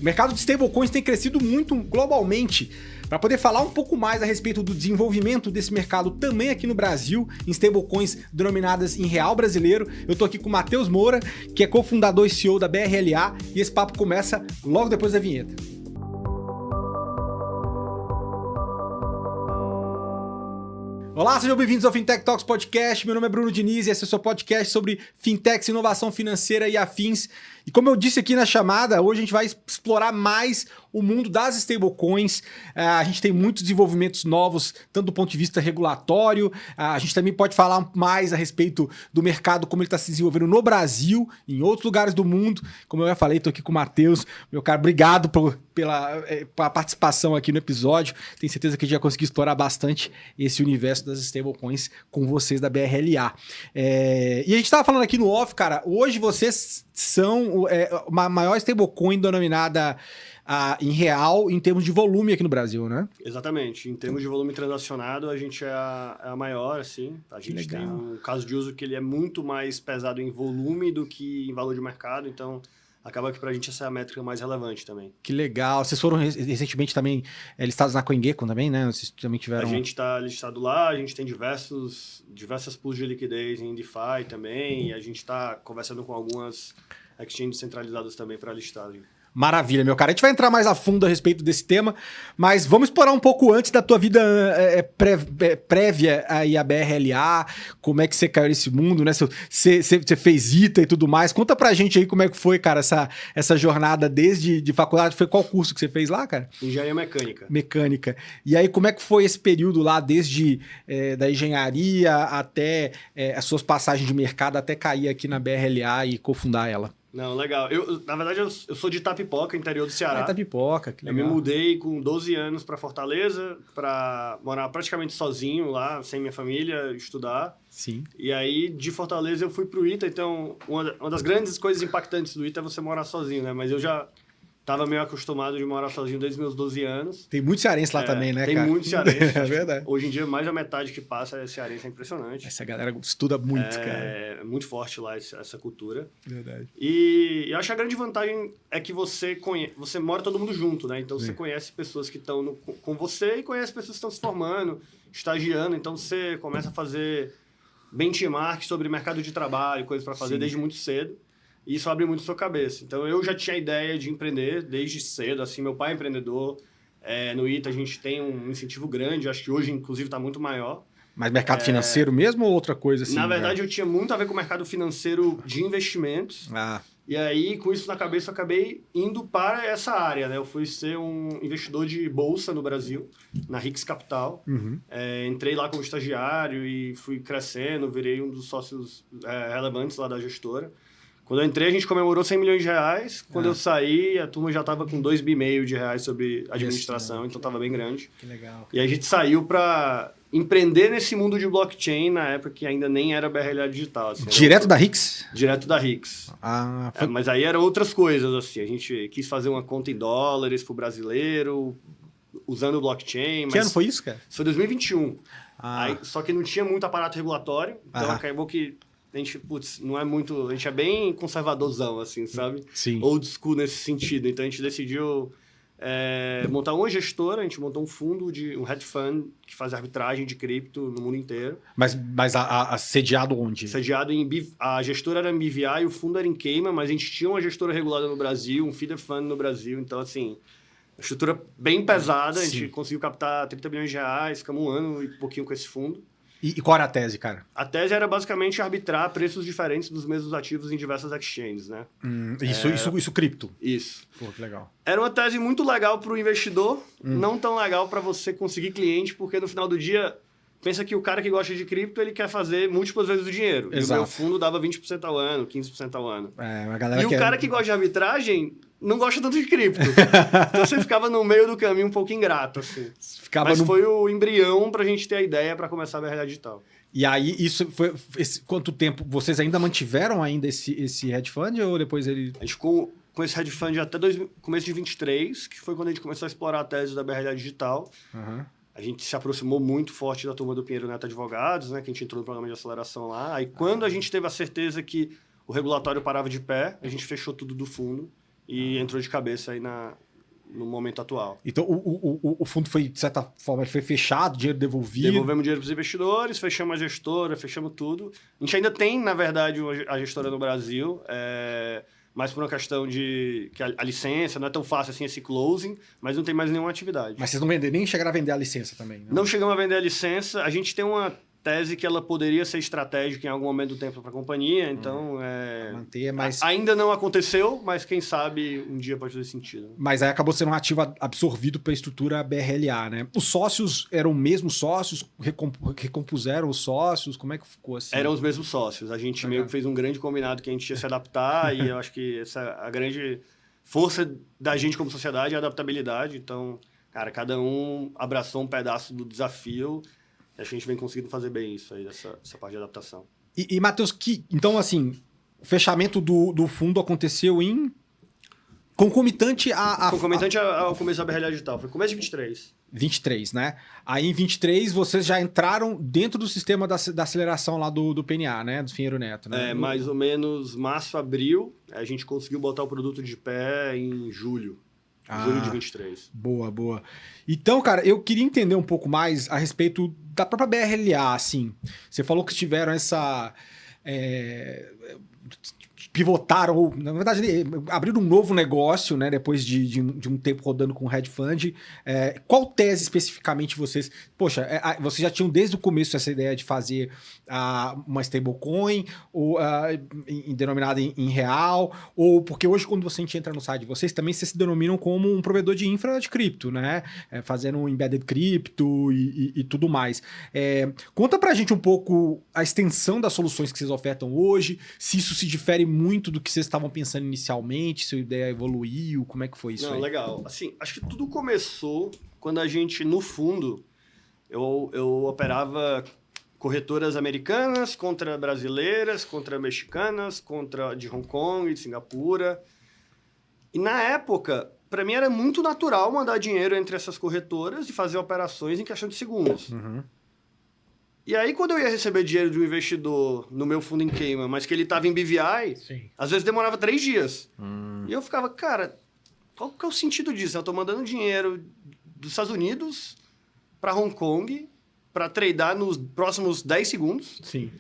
O mercado de stablecoins tem crescido muito globalmente. Para poder falar um pouco mais a respeito do desenvolvimento desse mercado também aqui no Brasil, em stablecoins denominadas em real brasileiro, eu tô aqui com o Matheus Moura, que é cofundador e CEO da BRLA, e esse papo começa logo depois da vinheta. Olá, sejam bem-vindos ao Fintech Talks Podcast. Meu nome é Bruno Diniz e esse é o seu podcast sobre fintechs, inovação financeira e afins. E como eu disse aqui na chamada, hoje a gente vai explorar mais o mundo das stablecoins. A gente tem muitos desenvolvimentos novos, tanto do ponto de vista regulatório. A gente também pode falar mais a respeito do mercado, como ele está se desenvolvendo no Brasil, em outros lugares do mundo. Como eu já falei, estou aqui com o Matheus. Meu cara, obrigado pela participação aqui no episódio. Tenho certeza que a gente já conseguiu explorar bastante esse universo das stablecoins com vocês da BRLA. E a gente estava falando aqui no off, cara, hoje vocês são uma maior stablecoin denominada em real em termos de volume aqui no Brasil, né? Exatamente. Em termos de volume transacionado, a gente é a maior, assim. A gente tem um caso de uso que ele é muito mais pesado em volume do que em valor de mercado, então acaba que pra gente essa é a métrica mais relevante também. Que legal. Vocês foram recentemente também listados na CoinGecko também, né? Vocês também tiveram... A gente está listado lá, a gente tem diversas pools de liquidez em DeFi também, e a gente está conversando com algumas exchanges centralizadas também para listagem. Maravilha, meu cara. A gente vai entrar mais a fundo a respeito desse tema, mas vamos explorar um pouco antes da tua vida prévia aí à BRLA, como é que você caiu nesse mundo, né? Você fez ITA e tudo mais. Conta pra gente aí como é que foi, cara, essa jornada desde de faculdade. Foi qual curso que você fez lá, cara? Engenharia mecânica. Mecânica. E aí, como é que foi esse período lá, desde da engenharia até as suas passagens de mercado, até cair aqui na BRLA e cofundar ela? Não, legal. Na verdade, eu sou de Itapipoca, interior do Ceará. Itapipoca, que legal. Eu me mudei com 12 anos para Fortaleza, para morar praticamente sozinho lá, sem minha família, estudar. Sim. E aí, de Fortaleza, eu fui pro ITA. Então, uma das grandes coisas impactantes do ITA é você morar sozinho, né? Mas eu já tava meio acostumado de morar sozinho desde meus 12 anos. Tem muito cearense lá também, né, tem cara? Tem muito cearense. É verdade. Hoje em dia, mais da metade que passa é cearense, é impressionante. Essa galera estuda muito, cara. É muito forte lá essa cultura. Verdade. E eu acho que a grande vantagem é que você mora todo mundo junto, né? Então, você conhece pessoas que estão com você e conhece pessoas que estão se formando, estagiando. Então, você começa a fazer benchmark sobre mercado de trabalho, coisas para fazer desde muito cedo. E isso abre muito a sua cabeça. Então, eu já tinha a ideia de empreender desde cedo. Assim, meu pai é empreendedor. No ITA, a gente tem um incentivo grande. Acho que hoje, inclusive, está muito maior. Mas mercado financeiro mesmo ou outra coisa assim? Na verdade, eu tinha muito a ver com o mercado financeiro de investimentos. E aí, com isso na cabeça, eu acabei indo para essa área, né? Eu fui ser um investidor de bolsa no Brasil, na Rix Capital. Entrei lá como estagiário e fui crescendo, virei um dos sócios relevantes lá da gestora. Quando eu entrei, a gente comemorou 100 milhões de reais. Quando eu saí, a turma já estava com 2,5 bi de reais sobre administração, então estava bem grande. Que legal. E a gente saiu para empreender nesse mundo de blockchain, na época que ainda nem era BRLA digital. Assim, direto da Rix? Direto da Rix. Mas aí eram outras coisas, assim. A gente quis fazer uma conta em dólares pro brasileiro, usando o blockchain. Que ano foi isso, cara? Foi 2021. Aí, só que não tinha muito aparato regulatório, então acabou que a gente, não é muito... A gente é bem conservadorzão, assim, sabe? Sim. Old school nesse sentido. Então, a gente decidiu montar uma gestora, a gente montou um fundo, um hedge fund, que faz arbitragem de cripto no mundo inteiro. Mas sediado onde? Sediado em... A gestora era em BVI e o fundo era em Cayman, mas a gente tinha uma gestora regulada no Brasil, um feeder fund no Brasil. Então, assim, uma estrutura bem pesada. A gente conseguiu captar 30 bilhões de reais, ficamos um ano e pouquinho com esse fundo. E qual era a tese, cara? A tese era basicamente arbitrar preços diferentes dos mesmos ativos em diversas exchanges, né? Isso cripto? Isso. Pô, que legal. Era uma tese muito legal para o investidor, não tão legal para você conseguir cliente, porque no final do dia, pensa que o cara que gosta de cripto, ele quer fazer múltiplas vezes o dinheiro. Exato. E o meu fundo dava 20% ao ano, 15% ao ano. A galera e o cara que gosta de arbitragem não gosta tanto de cripto. Então você ficava no meio do caminho um pouco ingrato, assim. Mas foi o embrião pra gente ter a ideia para começar a BRLA Digital. E aí, isso foi... quanto tempo? Vocês ainda mantiveram esse hedge fund ou depois ele... A gente ficou com esse hedge fund até começo de 23, que foi quando a gente começou a explorar a tese da BRLA Digital. A gente se aproximou muito forte da turma do Pinheiro Neto Advogados, né? Que a gente entrou no programa de aceleração lá. Aí quando a gente teve a certeza que o regulatório parava de pé, a gente fechou tudo do fundo e entrou de cabeça aí no momento atual. Então, o fundo foi, de certa forma, foi fechado, dinheiro devolvido? Devolvemos dinheiro para os investidores, fechamos a gestora, fechamos tudo. A gente ainda tem, na verdade, a gestora no Brasil, mas por uma questão de que a licença, não é tão fácil assim esse closing, mas não tem mais nenhuma atividade. Mas vocês não venderam, nem chegaram a vender a licença também? Né? Não chegamos a vender a licença. A gente tem uma tese que ela poderia ser estratégica em algum momento do tempo para a companhia, então manter, mas... ainda não aconteceu, mas quem sabe um dia pode fazer sentido. Mas aí acabou sendo um ativo absorvido pela estrutura BRLA, né? Os sócios eram os mesmos sócios? Recompuseram os sócios? Como é que ficou assim? Eram os mesmos sócios. A gente meio que fez um grande combinado que a gente ia se adaptar e eu acho que essa a grande força da gente como sociedade é a adaptabilidade. Então, cara, cada um abraçou um pedaço do desafio. Acho que a gente vem conseguindo fazer bem isso aí, essa parte de adaptação. E Matheus, então, assim, o fechamento do fundo aconteceu em... Concomitante ao começo da BRLA Digital. Foi começo de 23. 23, né? Aí, em 23, vocês já entraram dentro do sistema da aceleração lá do PNA, né? Do Pinheiro Neto, né? Mais ou menos março, abril. A gente conseguiu botar o produto de pé em julho. Julho de 23. Boa. Então, cara, eu queria entender um pouco mais a respeito da própria BRLA, assim. Você falou que tiveram essa... pivotaram, ou, na verdade, abriram um novo negócio, né? Depois de um tempo rodando com o Hedge Fund. Qual tese especificamente vocês... Poxa, vocês já tinham desde o começo essa ideia de fazer uma stablecoin, ou denominada em real, ou porque hoje, quando você entra no site de vocês, também vocês se denominam como um provedor de infra de cripto, né? Fazendo um embedded cripto e tudo mais. Conta pra gente um pouco a extensão das soluções que vocês ofertam hoje, se isso se difere muito do que vocês estavam pensando inicialmente, se a ideia evoluiu, como é que foi isso aí? Legal. Assim, acho que tudo começou quando a gente, no fundo, eu operava corretoras americanas contra brasileiras, contra mexicanas, contra de Hong Kong, de Singapura. E na época, para mim era muito natural mandar dinheiro entre essas corretoras e fazer operações em questão de segundos. Uhum. E aí, quando eu ia receber dinheiro de um investidor no meu fundo em Cayman, mas que ele estava em BVI, sim, às vezes demorava 3 dias. E eu ficava, cara, qual que é o sentido disso? Eu estou mandando dinheiro dos Estados Unidos para Hong Kong para tradear nos próximos 10 segundos. Sim.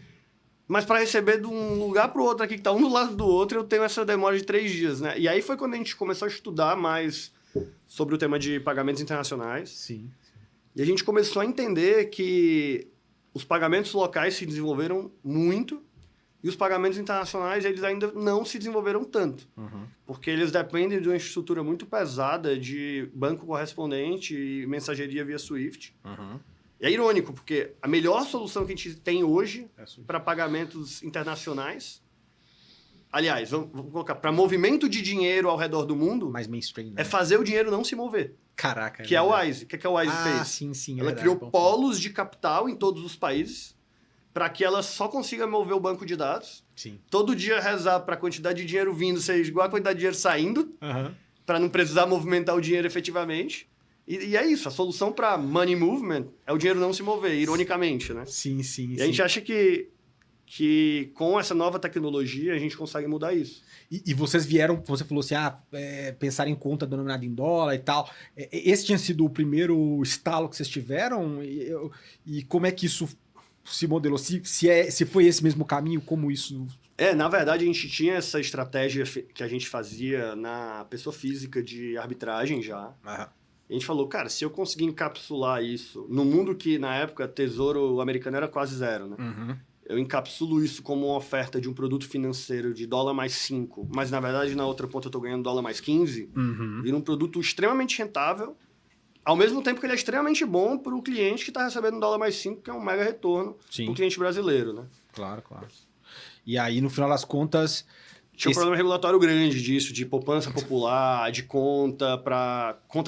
Mas para receber de um lugar para o outro aqui, que está um do lado do outro, eu tenho essa demora de 3 dias, né? E aí foi quando a gente começou a estudar mais sobre o tema de pagamentos internacionais. Sim. E a gente começou a entender que os pagamentos locais se desenvolveram muito e os pagamentos internacionais eles ainda não se desenvolveram tanto. Uhum. Porque eles dependem de uma estrutura muito pesada de banco correspondente e mensageria via SWIFT. Uhum. E é irônico, porque a melhor solução que a gente tem hoje para pagamentos internacionais, aliás, vamos colocar, para movimento de dinheiro ao redor do mundo, mais mainstream, né? É fazer o dinheiro não se mover. Caraca. Que é o Wise. O que a Wise fez? Sim. Ela criou polos de capital em todos os países para que ela só consiga mover o banco de dados. Sim. Todo dia rezar para a quantidade de dinheiro vindo ser igual a quantidade de dinheiro saindo, para não precisar movimentar o dinheiro efetivamente. E é isso. A solução para money movement é o dinheiro não se mover, ironicamente, né? Sim. E a gente acha que com essa nova tecnologia a gente consegue mudar isso. E vocês vieram, você falou assim, pensar em conta denominada em dólar e tal. Esse tinha sido o primeiro estalo que vocês tiveram? E como é que isso se modelou? Se foi esse mesmo caminho, como isso... Na verdade, a gente tinha essa estratégia que a gente fazia na pessoa física de arbitragem já. A gente falou, cara, se eu conseguir encapsular isso no mundo que, na época, tesouro americano era quase zero, né? Uhum. Eu encapsulo isso como uma oferta de um produto financeiro de dólar mais 5, mas na verdade na outra ponta eu estou ganhando dólar mais 15, vira um produto extremamente rentável, ao mesmo tempo que ele é extremamente bom para o cliente que está recebendo dólar mais 5, que é um mega retorno para o cliente brasileiro, né? Claro. E aí, no final das contas... Tinha um problema regulatório grande disso, de poupança popular, de conta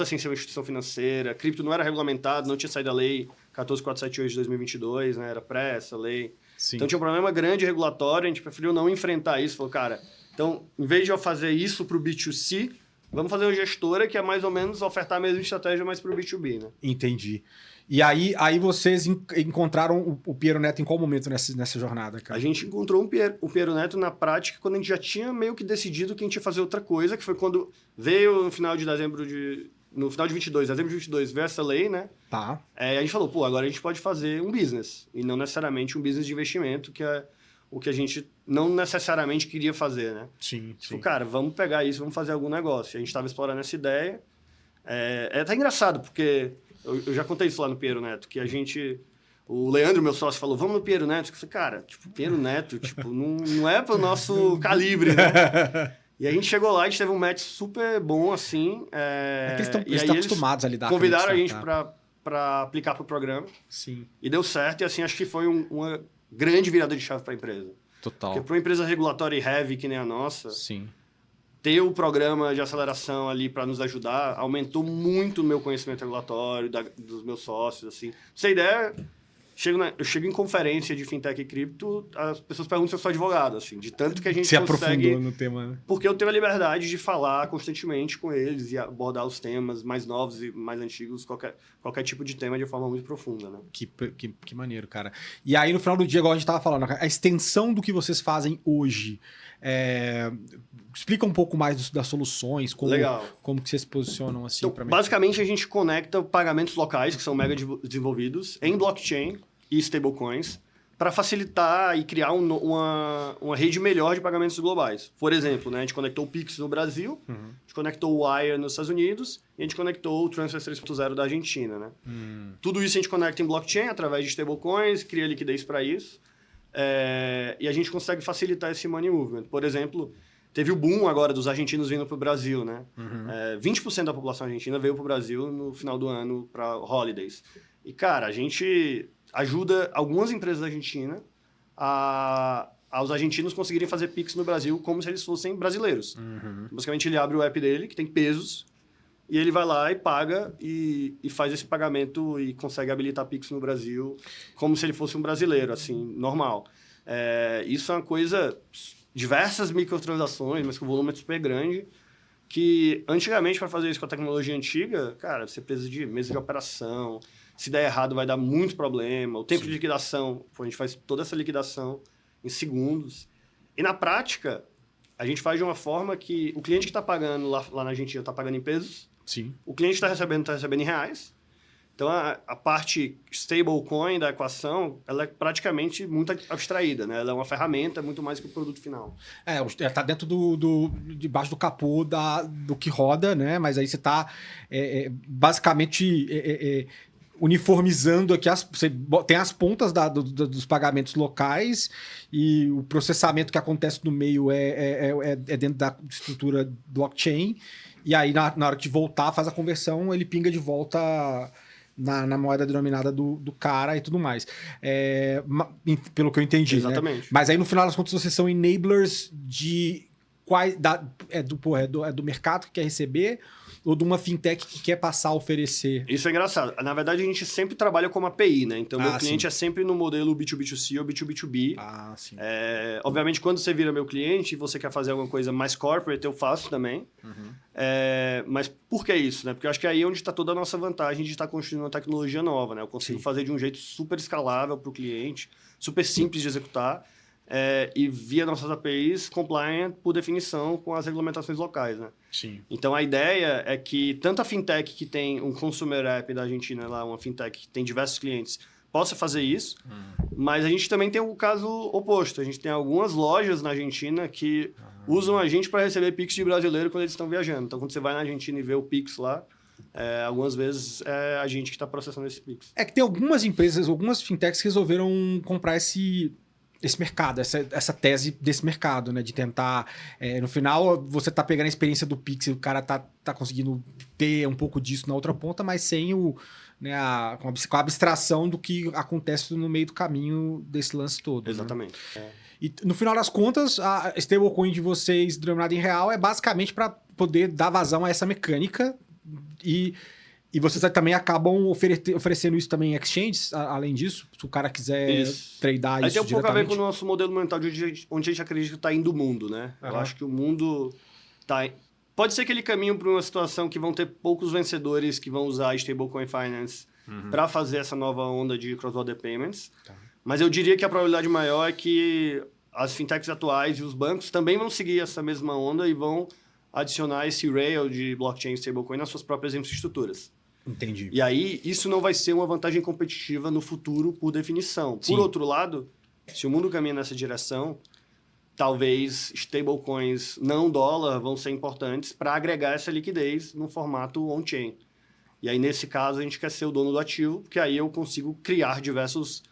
sem ser uma instituição financeira, cripto não era regulamentado, não tinha saído a lei 14478 de 2022, né? Era essa lei. Sim. Então tinha um problema grande regulatório, a gente preferiu não enfrentar isso. Falou, cara, então, em vez de eu fazer isso para o B2C, vamos fazer uma gestora que é mais ou menos ofertar a mesma estratégia, mas para o B2B, né? Entendi. E aí vocês encontraram o Piero Neto em qual momento nessa jornada, cara? A gente encontrou o Piero Neto na prática quando a gente já tinha meio que decidido que a gente ia fazer outra coisa, que foi quando veio no final de 22, dezembro de 22, veio essa lei, né? Tá. A gente falou, agora a gente pode fazer um business, e não necessariamente um business de investimento, que é o que a gente não necessariamente queria fazer, né? Sim. Cara, vamos pegar isso, vamos fazer algum negócio. E a gente estava explorando essa ideia. É até engraçado, porque eu já contei isso lá no Piero Neto, que o Leandro, meu sócio, falou, vamos no Piero Neto. Eu falei, cara, Piero Neto, não é pro nosso calibre, né? E a gente chegou lá, a gente teve um match super bom, assim. Eles estão acostumados a lidar com isso. Convidaram a gente para aplicar pro programa. Sim. E deu certo, e assim, acho que foi uma grande virada de chave para a empresa. Total. Porque para uma empresa regulatória e heavy que nem a nossa, sim, ter o programa de aceleração ali para nos ajudar aumentou muito o meu conhecimento regulatório, dos meus sócios, assim. Pra você ter ideia, eu chego em conferência de fintech e cripto, as pessoas perguntam se eu sou advogado, assim, de tanto que a gente se consegue... aprofundou no tema, né? Porque eu tenho a liberdade de falar constantemente com eles e abordar os temas mais novos e mais antigos, qualquer tipo de tema de forma muito profunda, né? Que maneiro, cara. E aí, no final do dia, igual a gente estava falando, a extensão do que vocês fazem hoje, explica um pouco mais das soluções, como que vocês se posicionam assim. Então, basicamente, a gente conecta pagamentos locais, que são mega desenvolvidos, em blockchain e stablecoins, para facilitar e criar uma rede melhor de pagamentos globais. Por exemplo, né, a gente conectou o Pix no Brasil, a gente conectou o Wire nos Estados Unidos e a gente conectou o Transfer 3.0 da Argentina. Né? Tudo isso a gente conecta em blockchain através de stablecoins, cria liquidez para isso, e a gente consegue facilitar esse money movement. Por exemplo, teve o boom agora dos argentinos vindo para o Brasil. Né? 20% da população argentina veio para o Brasil no final do ano para holidays. E, cara, a gente ajuda algumas empresas da Argentina aos argentinos conseguirem fazer Pix no Brasil como se eles fossem brasileiros. Basicamente, ele abre o app dele, que tem pesos, e ele vai lá e paga e faz esse pagamento e consegue habilitar Pix no Brasil como se ele fosse um brasileiro, assim, normal. Isso é uma coisa... Diversas microtransações, mas com volume super grande, que antigamente, para fazer isso com a tecnologia antiga, cara, você precisa de mesa de operação... Se der errado, vai dar muito problema. O tempo de liquidação, a gente faz toda essa liquidação em segundos. E na prática, a gente faz de uma forma que o cliente que está pagando lá na Argentina está pagando em pesos. Sim. O cliente está recebendo em reais. Então, a parte stablecoin da equação, ela é praticamente muito abstraída, né? Ela é uma ferramenta muito mais que o produto final. Tá dentro debaixo do capô do que roda, né? Mas aí você está basicamente... uniformizando aqui, você tem as pontas dos pagamentos locais e o processamento que acontece no meio é dentro da estrutura blockchain, e aí na hora de voltar, faz a conversão, ele pinga de volta na moeda denominada do cara e tudo mais. Pelo que eu entendi. Exatamente. Né? Mas aí no final das contas vocês são enablers de do mercado que quer receber ou de uma fintech que quer passar a oferecer? Isso é engraçado. Na verdade, a gente sempre trabalha como API, né? Então, meu cliente é sempre no modelo B2B2C ou B2B2B. Ah, sim. Obviamente, quando você vira meu cliente e você quer fazer alguma coisa mais corporate, eu faço também. Mas por que isso, né? Porque eu acho que aí é onde está toda a nossa vantagem de estar construindo uma tecnologia nova, né? Eu consigo fazer de um jeito super escalável para o cliente, super simples de executar, e via nossas APIs compliant por definição com as regulamentações locais, né? Sim. Então, a ideia é que tanto a fintech que tem um consumer app da Argentina, lá, uma fintech que tem diversos clientes, possa fazer isso, mas a gente também tem o caso oposto. A gente tem algumas lojas na Argentina que usam a gente para receber Pix de brasileiro quando eles estão viajando. Então, quando você vai na Argentina e vê o Pix lá, algumas vezes é a gente que está processando esse Pix. É que tem algumas empresas, algumas fintechs que resolveram comprar esse mercado, essa tese desse mercado, né? De tentar... no final, você tá pegando a experiência do Pix e o cara tá conseguindo ter um pouco disso na outra ponta, mas sem com a abstração do que acontece no meio do caminho desse lance todo. Exatamente. Né? E no final das contas, a stablecoin de vocês, denominada em real, é basicamente para poder dar vazão a essa mecânica e vocês também acabam oferecendo isso também em exchanges, além disso, se o cara quiser tradear isso diretamente. Aí tem um pouco a ver com o nosso modelo mental de onde a gente acredita que está indo o mundo, né? Eu acho que o mundo está Pode ser que ele caminhe para uma situação que vão ter poucos vencedores que vão usar stablecoin finance para fazer essa nova onda de cross-border payments. Tá. Mas eu diria que a probabilidade maior é que as fintechs atuais e os bancos também vão seguir essa mesma onda e vão adicionar esse rail de blockchain e stablecoin nas suas próprias infraestruturas. Entendi. E aí, isso não vai ser uma vantagem competitiva no futuro, por definição. Sim. Por outro lado, se o mundo caminha nessa direção, talvez stablecoins não dólar vão ser importantes para agregar essa liquidez no formato on-chain. E aí, nesse caso, a gente quer ser o dono do ativo, porque aí eu consigo criar diversas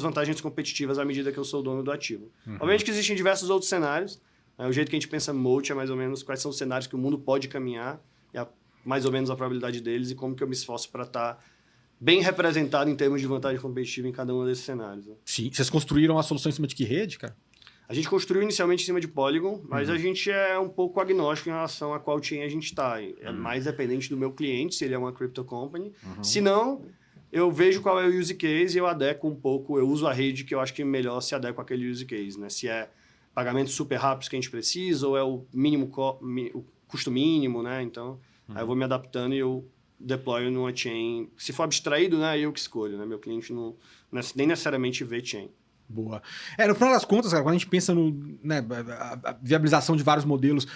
vantagens competitivas à medida que eu sou o dono do ativo. Obviamente que existem diversos outros cenários. O jeito que a gente pensa moat é mais ou menos quais são os cenários que o mundo pode caminhar, e mais ou menos a probabilidade deles e como que eu me esforço para estar bem representado em termos de vantagem competitiva em cada um desses cenários. Né? Sim. Vocês construíram a solução em cima de que rede, cara? A gente construiu inicialmente em cima de Polygon, mas a gente é um pouco agnóstico em relação a qual chain a gente está. É mais dependente do meu cliente, se ele é uma crypto company. Se não, eu vejo qual é o use case e eu adequo um pouco, eu uso a rede que eu acho que melhor se adequa àquele use case. Né? Se é pagamentos super rápidos que a gente precisa ou é o mínimo o custo mínimo, né? Então, aí eu vou me adaptando e eu deployo numa chain. Se for abstraído, né? Eu que escolho, né? Meu cliente não nem necessariamente vê chain. Boa. No final das contas, cara, quando a gente pensa a viabilização de vários modelos,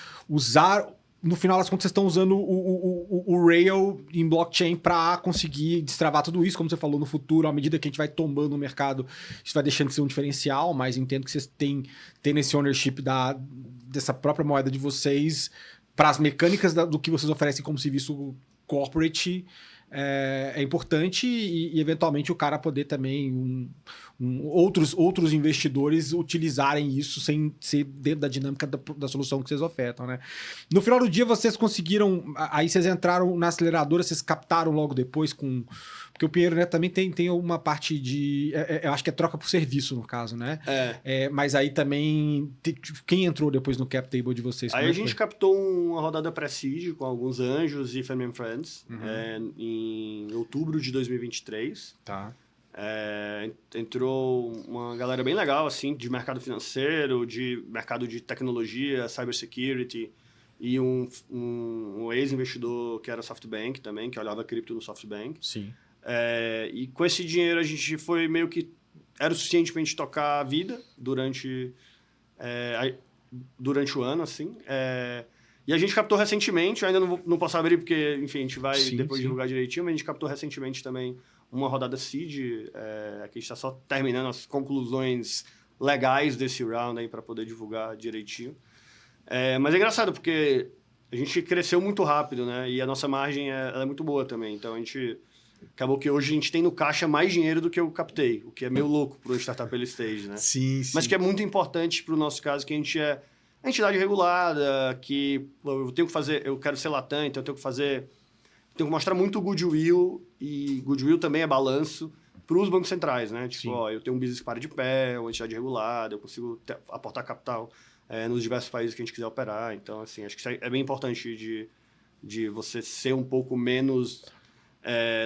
no final das contas, vocês estão usando o Rail em blockchain para conseguir destravar tudo isso, como você falou, no futuro, à medida que a gente vai tombando o mercado, isso vai deixando de ser um diferencial, mas entendo que vocês têm esse ownership dessa própria moeda de vocês para as mecânicas do que vocês oferecem como serviço corporate. É importante e eventualmente o cara poder também outros investidores utilizarem isso sem ser dentro da dinâmica da solução que vocês ofertam, né? No final do dia vocês conseguiram, aí vocês entraram na aceleradora, vocês captaram logo depois porque o Pinheiro, né, também tem uma parte de, eu acho que é troca por serviço no caso, né? Mas aí também, quem entrou depois no cap table de vocês? Aí a gente captou uma rodada pré-seed com alguns anjos e family and friends em outubro de 2023. Tá. Entrou uma galera bem legal, assim, de mercado financeiro, de mercado de tecnologia, cybersecurity, e um ex-investidor que era SoftBank também, que olhava cripto no SoftBank. Sim. E com esse dinheiro a gente foi meio que... Era o suficiente para a gente tocar a vida durante o ano, assim. E a gente captou recentemente, ainda não posso abrir porque, enfim, a gente vai depois divulgar direitinho, mas a gente captou recentemente também uma rodada seed, que a gente está só terminando as conclusões legais desse round aí para poder divulgar direitinho. Mas é engraçado porque a gente cresceu muito rápido, né? E a nossa margem ela é muito boa também. Então a gente acabou que hoje a gente tem no caixa mais dinheiro do que eu captei, o que é meio louco para uma startup early stage, né? Sim. Mas que é muito importante para o nosso caso, que a gente é a entidade regulada, que eu tenho que fazer, eu quero ser Latam, então eu tenho que mostrar muito goodwill, e goodwill também é balanço para os bancos centrais, né? Tipo, eu tenho um business que para de pé, uma entidade regulada, eu consigo aportar capital nos diversos países que a gente quiser operar. Então, assim, acho que isso é bem importante de você ser um pouco menos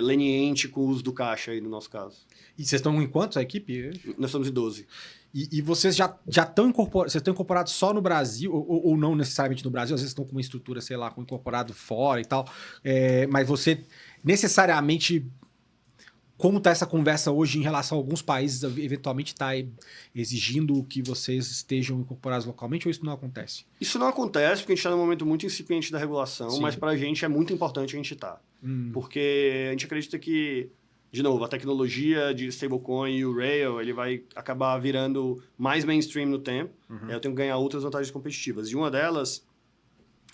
leniente com o uso do caixa aí, no nosso caso. E vocês estão em quantos, a equipe? Nós estamos em 12. E vocês já estão incorporados, vocês estão incorporados só no Brasil, ou não necessariamente no Brasil, às vezes estão com uma estrutura, sei lá, com incorporado fora e tal, mas você necessariamente, como está essa conversa hoje em relação a alguns países, eventualmente está exigindo que vocês estejam incorporados localmente, ou isso não acontece? Isso não acontece, porque a gente está num momento muito incipiente da regulação, mas para a gente é muito importante a gente estar. Porque a gente acredita que, de novo, a tecnologia de stablecoin e o Rail, ele vai acabar virando mais mainstream no tempo. Eu tenho que ganhar outras vantagens competitivas. E uma delas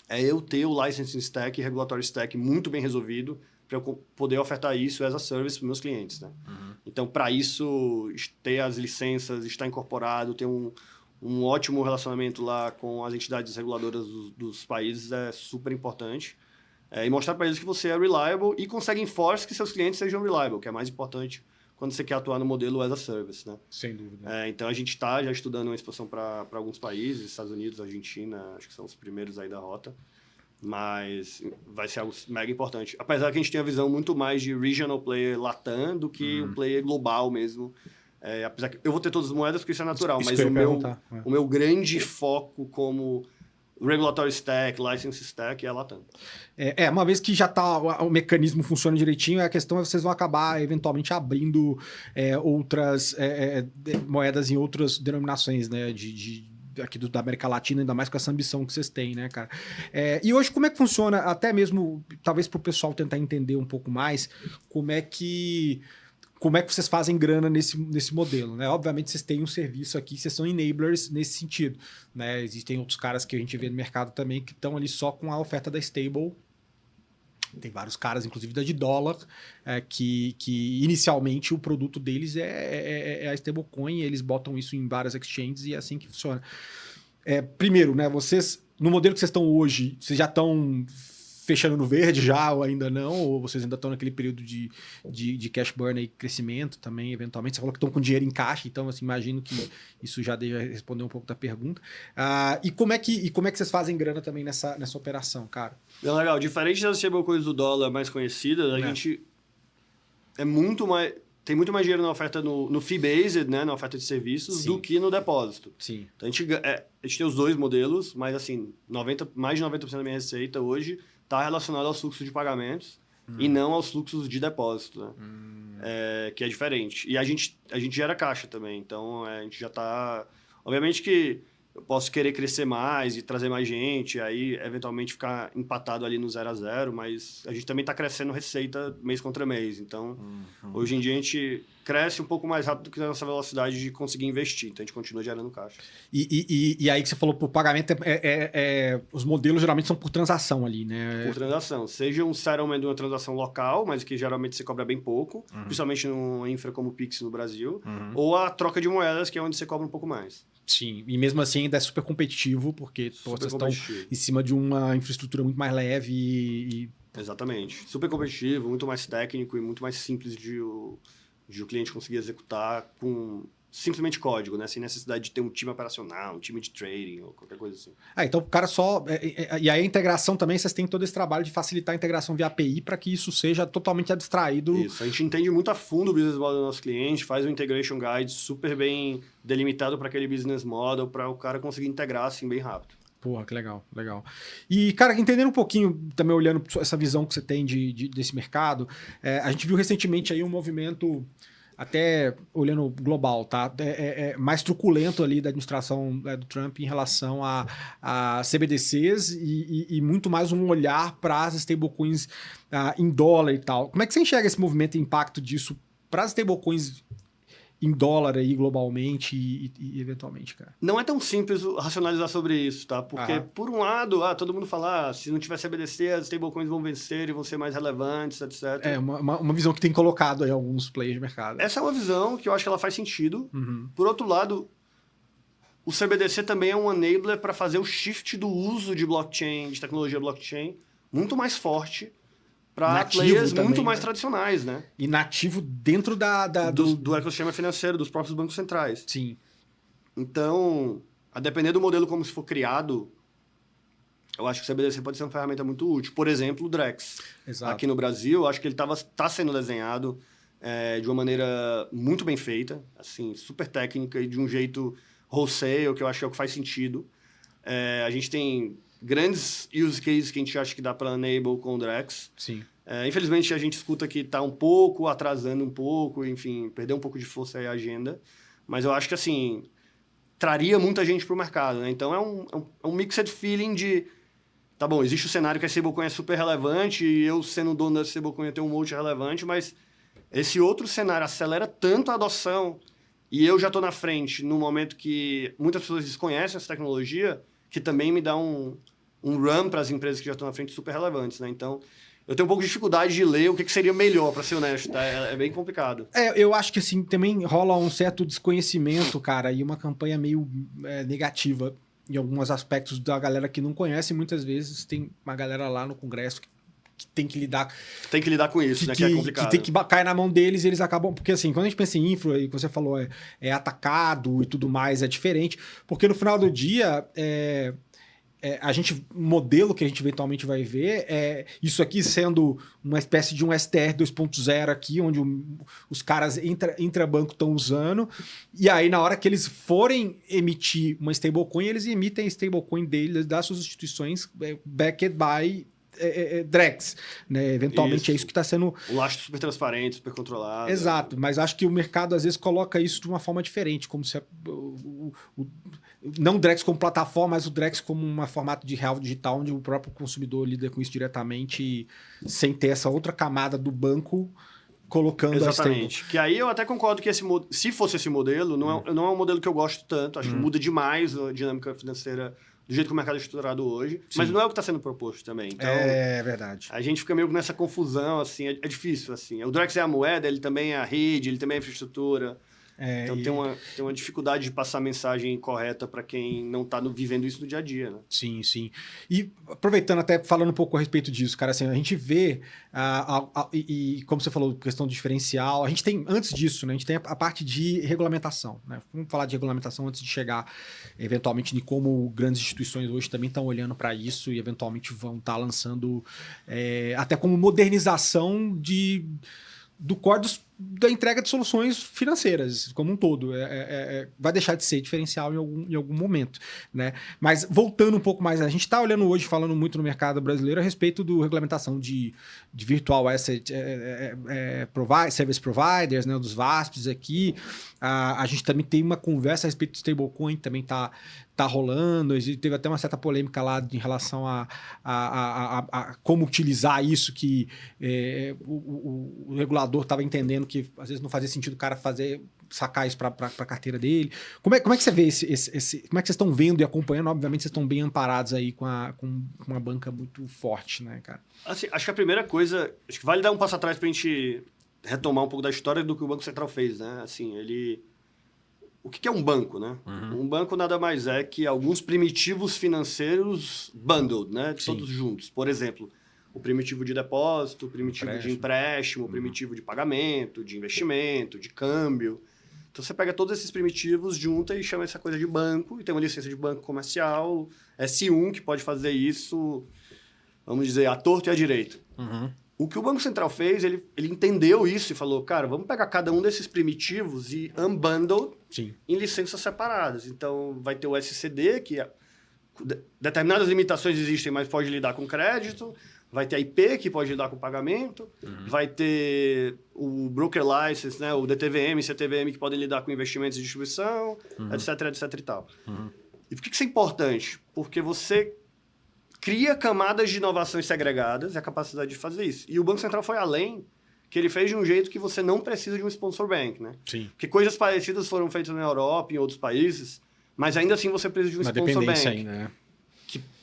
é eu ter o licensing stack e regulatory stack muito bem resolvido para eu poder ofertar isso as a service para os meus clientes. Né? Então, para isso, ter as licenças, estar incorporado, ter um ótimo relacionamento lá com as entidades reguladoras dos países é super importante. E mostrar para eles que você é reliable e consegue enforce que seus clientes sejam reliable, que é mais importante quando você quer atuar no modelo as a service, né? Sem dúvida. Então, a gente está já estudando uma expansão para alguns países, Estados Unidos, Argentina, acho que são os primeiros aí da rota, mas vai ser algo mega importante. Apesar que a gente tem a visão muito mais de regional player Latam do que um player global mesmo. Apesar que eu vou ter todas as moedas porque isso é natural, mas o meu grande foco como regulatory stack, license stack e a Latam. Uma vez que já tá, o mecanismo funciona direitinho, a questão é que vocês vão acabar eventualmente abrindo outras moedas em outras denominações, né? Aqui da América Latina, ainda mais com essa ambição que vocês têm, né, cara? E hoje, como é que funciona, até mesmo, talvez para o pessoal tentar entender um pouco mais, como é que vocês fazem grana nesse modelo, né? Obviamente, vocês têm um serviço aqui, vocês são enablers nesse sentido, né? Existem outros caras que a gente vê no mercado também que estão ali só com a oferta da stable. Tem vários caras, inclusive da de dólar, que inicialmente o produto deles é a stablecoin, eles botam isso em várias exchanges e é assim que funciona. Primeiro, né, vocês, no modelo que vocês estão hoje, vocês já estão fechando no verde já ou ainda não? Ou vocês ainda estão naquele período de cash burn e crescimento também, eventualmente? Você falou que estão com dinheiro em caixa, então assim, imagino que isso já deve responder um pouco da pergunta. E como é que vocês fazem grana também nessa operação, cara? Legal. Diferente das stablecoins do dólar mais conhecidas, a gente tem muito mais dinheiro na oferta no fee-based, né, na oferta de serviços, do que no depósito. Sim. Então, a gente tem os dois modelos, mas assim, mais de 90% da minha receita hoje está relacionado aos fluxos de pagamentos e não aos fluxos de depósito, né? Que é diferente. E a gente gera caixa também, então a gente já está... Obviamente que eu posso querer crescer mais e trazer mais gente, aí eventualmente ficar empatado ali no 0 a 0, mas a gente também está crescendo receita mês contra mês. Então, hoje em dia a gente cresce um pouco mais rápido que a nossa velocidade de conseguir investir. Então, a gente continua gerando caixa. E aí que você falou, por pagamento, os modelos geralmente são por transação ali, né? Por transação. Seja um settlement de uma transação local, mas que geralmente você cobra bem pouco, principalmente numa infra como o Pix no Brasil, ou a troca de moedas, que é onde você cobra um pouco mais. Sim, e mesmo assim ainda é super competitivo, porque vocês estão em cima de uma infraestrutura muito mais leve Exatamente. Super competitivo, muito mais técnico e muito mais simples de o cliente conseguir executar com simplesmente código, né? Sem necessidade de ter um time operacional, um time de trading ou qualquer coisa assim. Então o cara só... E aí a integração também, vocês têm todo esse trabalho de facilitar a integração via API para que isso seja totalmente abstraído. Isso, a gente entende muito a fundo o business model do nosso cliente, faz um integration guide super bem delimitado para aquele business model, para o cara conseguir integrar assim bem rápido. Porra, que legal, legal. E, cara, entendendo um pouquinho, também olhando essa visão que você tem desse mercado, a gente viu recentemente aí um movimento... Até olhando global, tá? Mais truculento ali da administração do Trump em relação a CBDCs e muito mais um olhar para as stablecoins em dólar e tal. Como é que você enxerga esse movimento e impacto disso para as stablecoins em dólar aí globalmente e eventualmente, cara? Não é tão simples racionalizar sobre isso, tá? Porque, por um lado, todo mundo fala, se não tiver CBDC, as stablecoins vão vencer e vão ser mais relevantes, etc. Uma visão que tem colocado aí alguns players de mercado. Essa é uma visão que eu acho que ela faz sentido. Por outro lado, o CBDC também é um enabler para fazer o shift do uso de blockchain, de tecnologia blockchain, muito mais forte para players também, muito mais tradicionais, né? E nativo dentro do ecossistema financeiro, dos próprios bancos centrais. Sim. Então, a depender do modelo como se for criado, eu acho que o CBDC pode ser uma ferramenta muito útil. Por exemplo, o Drex. Exato. Aqui no Brasil, eu acho que ele está sendo desenhado de uma maneira muito bem feita, assim, super técnica e de um jeito wholesale, que eu acho que é o que faz sentido. A gente tem grandes use cases que a gente acha que dá para enable com o Drex. Sim. Infelizmente, a gente escuta que está um pouco atrasando um pouco, enfim, perdeu um pouco de força aí a agenda. Mas eu acho que, assim, traria muita gente para o mercado, né? Então, é um mixed feeling de... Tá bom, existe o cenário que a stablecoin é super relevante e eu, sendo dono da stablecoin, eu tenho um monte relevante, mas esse outro cenário acelera tanto a adoção e eu já estou na frente no momento que muitas pessoas desconhecem essa tecnologia, que também me dá um run para as empresas que já estão na frente super relevantes, né? Então, eu tenho um pouco de dificuldade de ler o que seria melhor, para ser honesto, tá? É bem complicado. Eu acho que, assim, também rola um certo desconhecimento, cara, e uma campanha meio negativa em alguns aspectos da galera que não conhece. Muitas vezes tem uma galera lá no Congresso que tem que lidar... Tem que lidar com isso, né? Que é complicado. Que tem que cair na mão deles e eles acabam... Porque, assim, quando a gente pensa em infra, e você falou, é atacado e tudo mais, é diferente. Porque no final do dia, modelo que a gente eventualmente vai ver é isso aqui sendo uma espécie de um STR 2.0 aqui, onde os caras intrabanco estão usando, e aí na hora que eles forem emitir uma stablecoin, eles emitem a stablecoin deles, das suas instituições, backed by Drex, né? Eventualmente é isso que está sendo... O lastro super transparente, super controlado. Exato, mas acho que o mercado às vezes coloca isso de uma forma diferente, como se não o Drex como plataforma, mas o Drex como um formato de real digital, onde o próprio consumidor lida com isso diretamente, sem ter essa outra camada do banco colocando Exatamente. Que aí eu até concordo que se fosse esse modelo, não é um modelo que eu gosto tanto, acho que muda demais a dinâmica financeira do jeito que o mercado é estruturado hoje, mas não é o que está sendo proposto também. Então, é verdade. A gente fica meio nessa confusão, assim, é difícil, assim. O Drex é a moeda, ele também é a rede, ele também é a infraestrutura. Então tem uma dificuldade de passar a mensagem correta para quem não está vivendo isso no dia a dia, né? Sim, sim. E aproveitando até, falando um pouco a respeito disso, cara, assim, a gente vê, e como você falou, questão do diferencial, a gente tem, antes disso, né, a gente tem a parte de regulamentação, né? Vamos falar de regulamentação antes de chegar, eventualmente, de como grandes instituições hoje também estão olhando para isso e eventualmente vão estar lançando, até como modernização do core da entrega de soluções financeiras como um todo. Vai deixar de ser diferencial em algum momento, né? Mas voltando um pouco mais, a gente está olhando hoje, falando muito no mercado brasileiro a respeito da regulamentação de virtual asset service providers, né? Dos VASPs aqui. A gente também tem uma conversa a respeito do stablecoin, também tá rolando. Teve até uma certa polêmica lá em relação a como utilizar isso, que o regulador estava entendendo que às vezes não fazia sentido o cara sacar isso para a carteira dele. Como é que você vê como é que vocês estão vendo e acompanhando? Obviamente vocês estão bem amparados aí com uma banca muito forte, né, cara? Assim, acho que a primeira coisa, acho que vale dar um passo atrás para a gente retomar um pouco da história do que o Banco Central fez, né? Assim, o que é um banco, né? Um banco nada mais é que alguns primitivos financeiros bundled, né? Todos juntos. Por exemplo, o primitivo de depósito, o primitivo de empréstimo, o primitivo de pagamento, de investimento, de câmbio. Então você pega todos esses primitivos, junta e chama essa coisa de banco, e tem uma licença de banco comercial, S1, que pode fazer isso, vamos dizer, à torto e à direito. O que o Banco Central fez, ele entendeu isso e falou, cara, vamos pegar cada um desses primitivos e unbundle em licenças separadas. Então vai ter o SCD, que determinadas limitações existem, mas pode lidar com crédito. Vai ter a IP, que pode lidar com pagamento. Vai ter o Broker License, né? O DTVM, CTVM, que podem lidar com investimentos e distribuição, etc e tal. E por que isso é importante? Porque você cria camadas de inovações segregadas e a capacidade de fazer isso. E o Banco Central foi além, que ele fez de um jeito que você não precisa de um sponsor bank, né? Sim. Porque coisas parecidas foram feitas na Europa e em outros países, mas ainda assim você precisa de um sponsor bank. Ainda, né?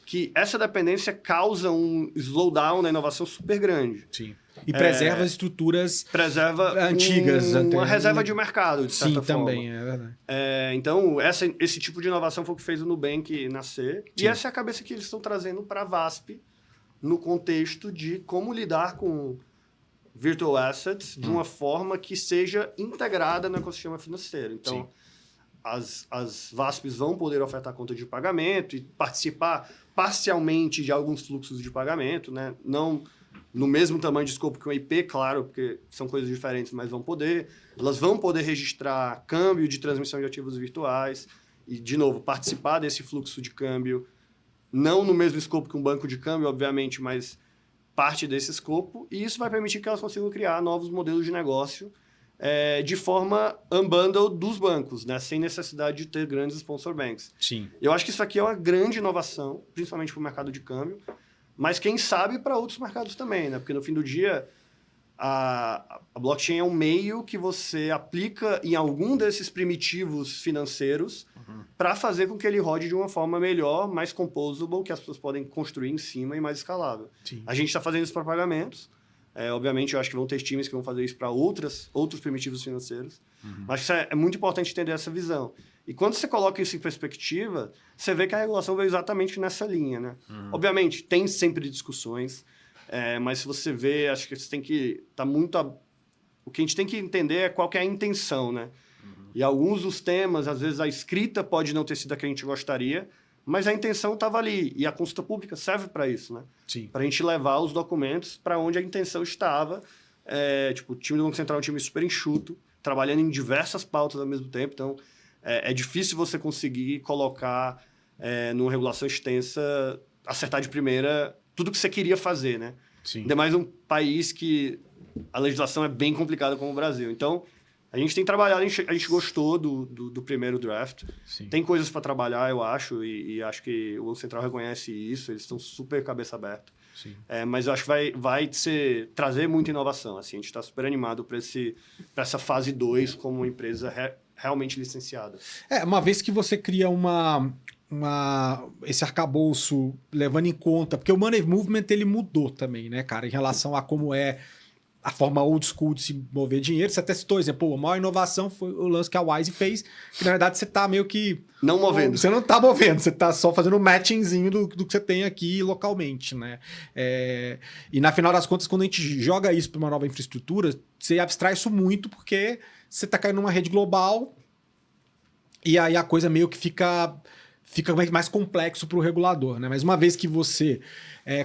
Que essa dependência causa um slowdown na inovação super grande. Sim. E preserva as estruturas antigas. Uma reserva de mercado, de certa forma. Também, é verdade. Então, esse tipo de inovação foi o que fez o Nubank nascer. Sim. E essa é a cabeça que eles estão trazendo para a VASP no contexto de como lidar com virtual assets de uma forma que seja integrada no ecossistema financeiro. Então, as VASPs vão poder ofertar conta de pagamento e participar parcialmente de alguns fluxos de pagamento, né? Não no mesmo tamanho de escopo que o IP, claro, porque são coisas diferentes, mas vão poder. Elas vão poder registrar câmbio de transmissão de ativos virtuais e, de novo, participar desse fluxo de câmbio, não no mesmo escopo que um banco de câmbio, obviamente, mas parte desse escopo. E isso vai permitir que elas consigam criar novos modelos de negócio de forma unbundled dos bancos, né? Sem necessidade de ter grandes sponsor banks. Sim. Eu acho que isso aqui é uma grande inovação, principalmente para o mercado de câmbio, mas quem sabe para outros mercados também, né? Porque no fim do dia, a blockchain é um meio que você aplica em algum desses primitivos financeiros para fazer com que ele rode de uma forma melhor, mais composable, que as pessoas podem construir em cima e mais escalável. Sim. A gente está fazendo isso para pagamentos. Obviamente, eu acho que vão ter times que vão fazer isso para outros primitivos financeiros. Mas isso é muito importante entender essa visão. E quando você coloca isso em perspectiva, você vê que a regulação veio exatamente nessa linha, né? Obviamente, tem sempre discussões, mas se você vê, acho que você tem que estar muito... O que a gente tem que entender é qual que é a intenção, né? E alguns dos temas, às vezes a escrita pode não ter sido a que a gente gostaria, mas a intenção estava ali. E a consulta pública serve para isso, né? Sim. Para a gente levar os documentos para onde a intenção estava. O time do Banco Central é um time super enxuto, trabalhando em diversas pautas ao mesmo tempo. Então, é difícil você conseguir colocar numa regulação extensa, acertar de primeira tudo que você queria fazer, né? Sim. Ainda mais um país que a legislação é bem complicada como o Brasil. Então, a gente tem trabalhado, a gente gostou do primeiro draft. Sim. Tem coisas para trabalhar, eu acho, e acho que o Banco Central reconhece isso, eles estão super cabeça aberta. Sim. Mas eu acho que vai trazer muita inovação. Assim, a gente está super animado para essa fase 2 como uma empresa realmente licenciada. Uma vez que você cria esse arcabouço levando em conta, porque o Money Movement ele mudou também, né, cara, em relação a como é a forma old school de se mover dinheiro. Você até citou, exemplo, a maior inovação foi o lance que a Wise fez, que na verdade você tá meio que... Não movendo. Você não tá movendo, você tá só fazendo um matchingzinho do que você tem aqui localmente, né? E na final das contas, quando a gente joga isso para uma nova infraestrutura, você abstrai isso muito porque você tá caindo numa rede global e aí a coisa meio que fica mais complexo para o regulador, né? Mas uma vez que você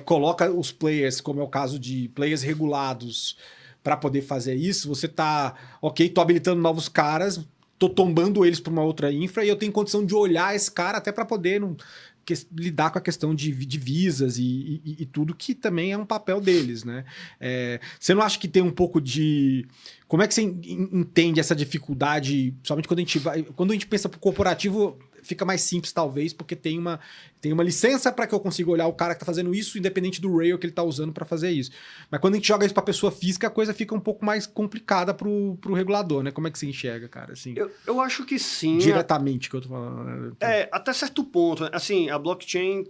coloca os players, como é o caso de players regulados, para poder fazer isso, você tá, tô habilitando novos caras, tô tombando eles para uma outra infra e eu tenho condição de olhar esse cara até para poder lidar com a questão de visas e tudo, que também é um papel deles, né? Você não acha que tem um pouco de... Como é que você entende essa dificuldade, somente quando a gente pensa para o corporativo, fica mais simples talvez, porque tem uma licença para que eu consiga olhar o cara que está fazendo isso, independente do rail que ele está usando para fazer isso. Mas quando a gente joga isso para pessoa física, a coisa fica um pouco mais complicada para o regulador, né? Como é que você enxerga, cara? Assim, eu acho que sim. Diretamente que eu tô falando. Até certo ponto. Assim, a blockchain,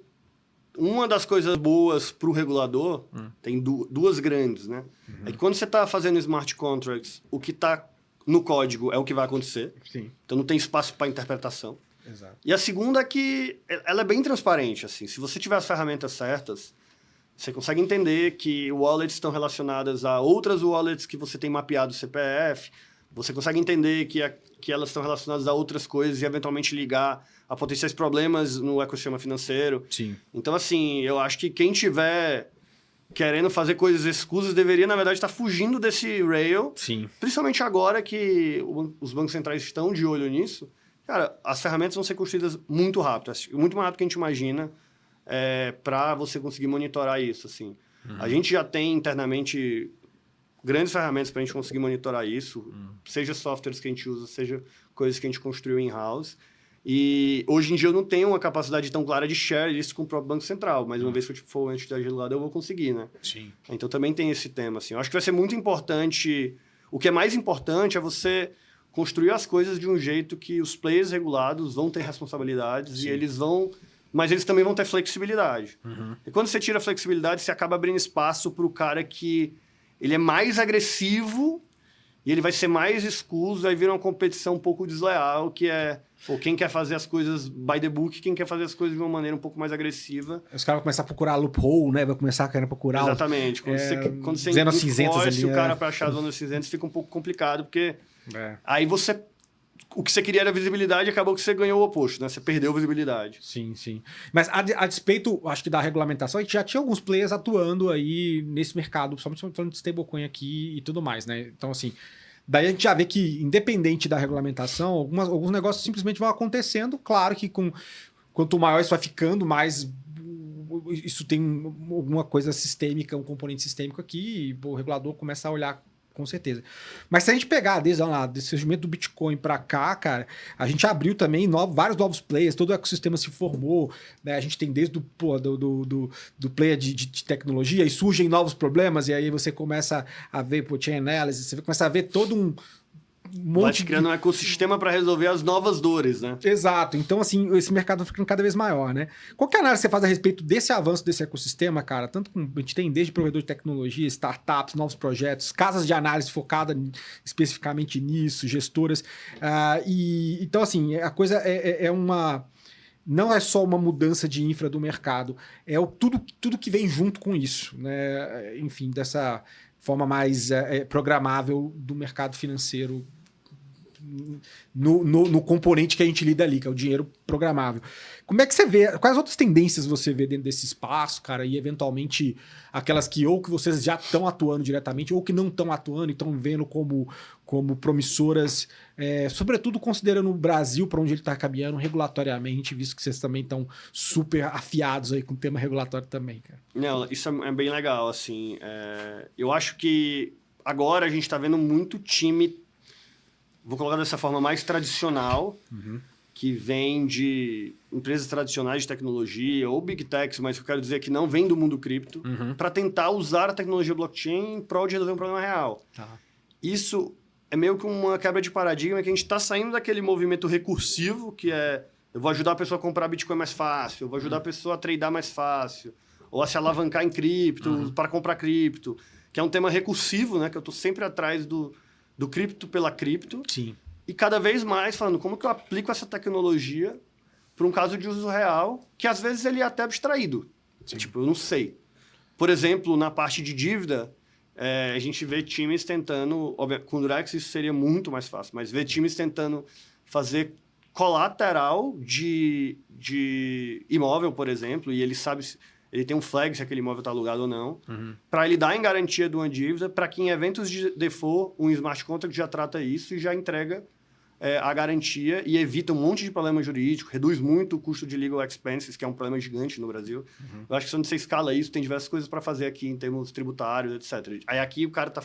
uma das coisas boas para o regulador, tem duas grandes, né? É que quando você está fazendo smart contracts, o que está no código é o que vai acontecer. Sim. Então não tem espaço para interpretação. Exato. E a segunda é que ela é bem transparente. Assim. Se você tiver as ferramentas certas, você consegue entender que wallets estão relacionadas a outras wallets que você tem mapeado o CPF. Você consegue entender que elas estão relacionadas a outras coisas e eventualmente ligar a potenciais problemas no ecossistema financeiro. Sim. Então, assim, eu acho que quem tiver querendo fazer coisas escusas deveria, na verdade, estar fugindo desse rail. Sim. Principalmente agora que os bancos centrais estão de olho nisso. Cara, as ferramentas vão ser construídas muito rápido, muito mais rápido do que a gente imagina, para você conseguir monitorar isso. Assim. A gente já tem internamente grandes ferramentas para a gente conseguir monitorar isso, seja softwares que a gente usa, seja coisas que a gente construiu in-house. E hoje em dia eu não tenho uma capacidade tão clara de share isso com o próprio Banco Central, mas uma vez que eu for entidade regulada eu vou conseguir, né? Sim. Então também tem esse tema. Assim. Eu acho que vai ser muito importante. O que é mais importante é você construir as coisas de um jeito que os players regulados vão ter responsabilidades. Sim. Mas eles também vão ter flexibilidade. E quando você tira a flexibilidade, você acaba abrindo espaço para o cara que ele é mais agressivo e ele vai ser mais escuso, aí vira uma competição um pouco desleal, que é quem quer fazer as coisas by the book, quem quer fazer as coisas de uma maneira um pouco mais agressiva. Os caras vão começar a procurar loophole, né? Vai começar a querer procurar... Exatamente. Quando você zonas cinzentas force ali, o cara para achar as zonas cinzentas, fica um pouco complicado, porque aí o que você queria era visibilidade, acabou que você ganhou o oposto, né? Você perdeu visibilidade. Sim, sim. Mas a despeito, acho que da regulamentação, a gente já tinha alguns players atuando aí nesse mercado, principalmente falando de stablecoin aqui e tudo mais, né? Então, assim, daí a gente já vê que, independente da regulamentação, alguns negócios simplesmente vão acontecendo. Claro que quanto maior isso vai ficando, mais isso tem alguma coisa sistêmica, um componente sistêmico aqui, e o regulador começa a olhar com certeza. Mas se a gente pegar desde o surgimento do Bitcoin para cá, cara, a gente abriu também vários novos players, todo o ecossistema se formou, né? A gente tem desde do player de tecnologia e surgem novos problemas, e aí você começa a ver chain analysis, você começa a ver todo um monte criando um ecossistema para resolver as novas dores, né? Exato. Então, assim, esse mercado vai ficando cada vez maior, né? Qual que é a análise que você faz a respeito desse avanço desse ecossistema, cara? Tanto como a gente tem desde provedor de tecnologia, startups, novos projetos, casas de análise focada especificamente nisso, gestoras. Então, assim, a coisa é uma... Não é só uma mudança de infra do mercado, é tudo que vem junto com isso, né? Enfim, dessa forma mais programável do mercado financeiro no componente que a gente lida ali, que é o dinheiro programável. Como é que você vê, quais outras tendências você vê dentro desse espaço, cara, e eventualmente aquelas que ou que vocês já estão atuando diretamente ou que não estão atuando e estão vendo como promissoras, sobretudo considerando o Brasil, para onde ele está caminhando regulatoriamente, visto que vocês também estão super afiados aí com o tema regulatório também, cara. Não, isso é bem legal, assim. Eu acho que agora a gente está vendo muito time, vou colocar dessa forma, mais tradicional, que vem de empresas tradicionais de tecnologia ou big techs, mas eu quero dizer que não vem do mundo cripto, para tentar usar a tecnologia blockchain em prol de resolver um problema real. Tá. Isso é meio que uma quebra de paradigma, que a gente está saindo daquele movimento recursivo, que é eu vou ajudar a pessoa a comprar Bitcoin mais fácil, eu vou ajudar a pessoa a tradear mais fácil, ou a se alavancar em cripto, para comprar cripto, que é um tema recursivo, né? Que eu estou sempre atrás do cripto pela cripto. Sim. E cada vez mais falando como que eu aplico essa tecnologia para um caso de uso real, que às vezes ele é até abstraído. Sim. Tipo, eu não sei. Por exemplo, na parte de dívida, a gente vê times tentando... Com o Durex isso seria muito mais fácil, mas vê times tentando fazer colateral de imóvel, por exemplo, e ele sabe... Ele tem um flag se aquele imóvel está alugado ou não, para ele dar em garantia de uma dívida, para que em eventos de default, um smart contract já trata isso e já entrega a garantia e evita um monte de problema jurídico, reduz muito o custo de legal expenses, que é um problema gigante no Brasil. Eu acho que quando você escala isso, tem diversas coisas para fazer aqui em termos tributários, etc. Aí aqui o cara está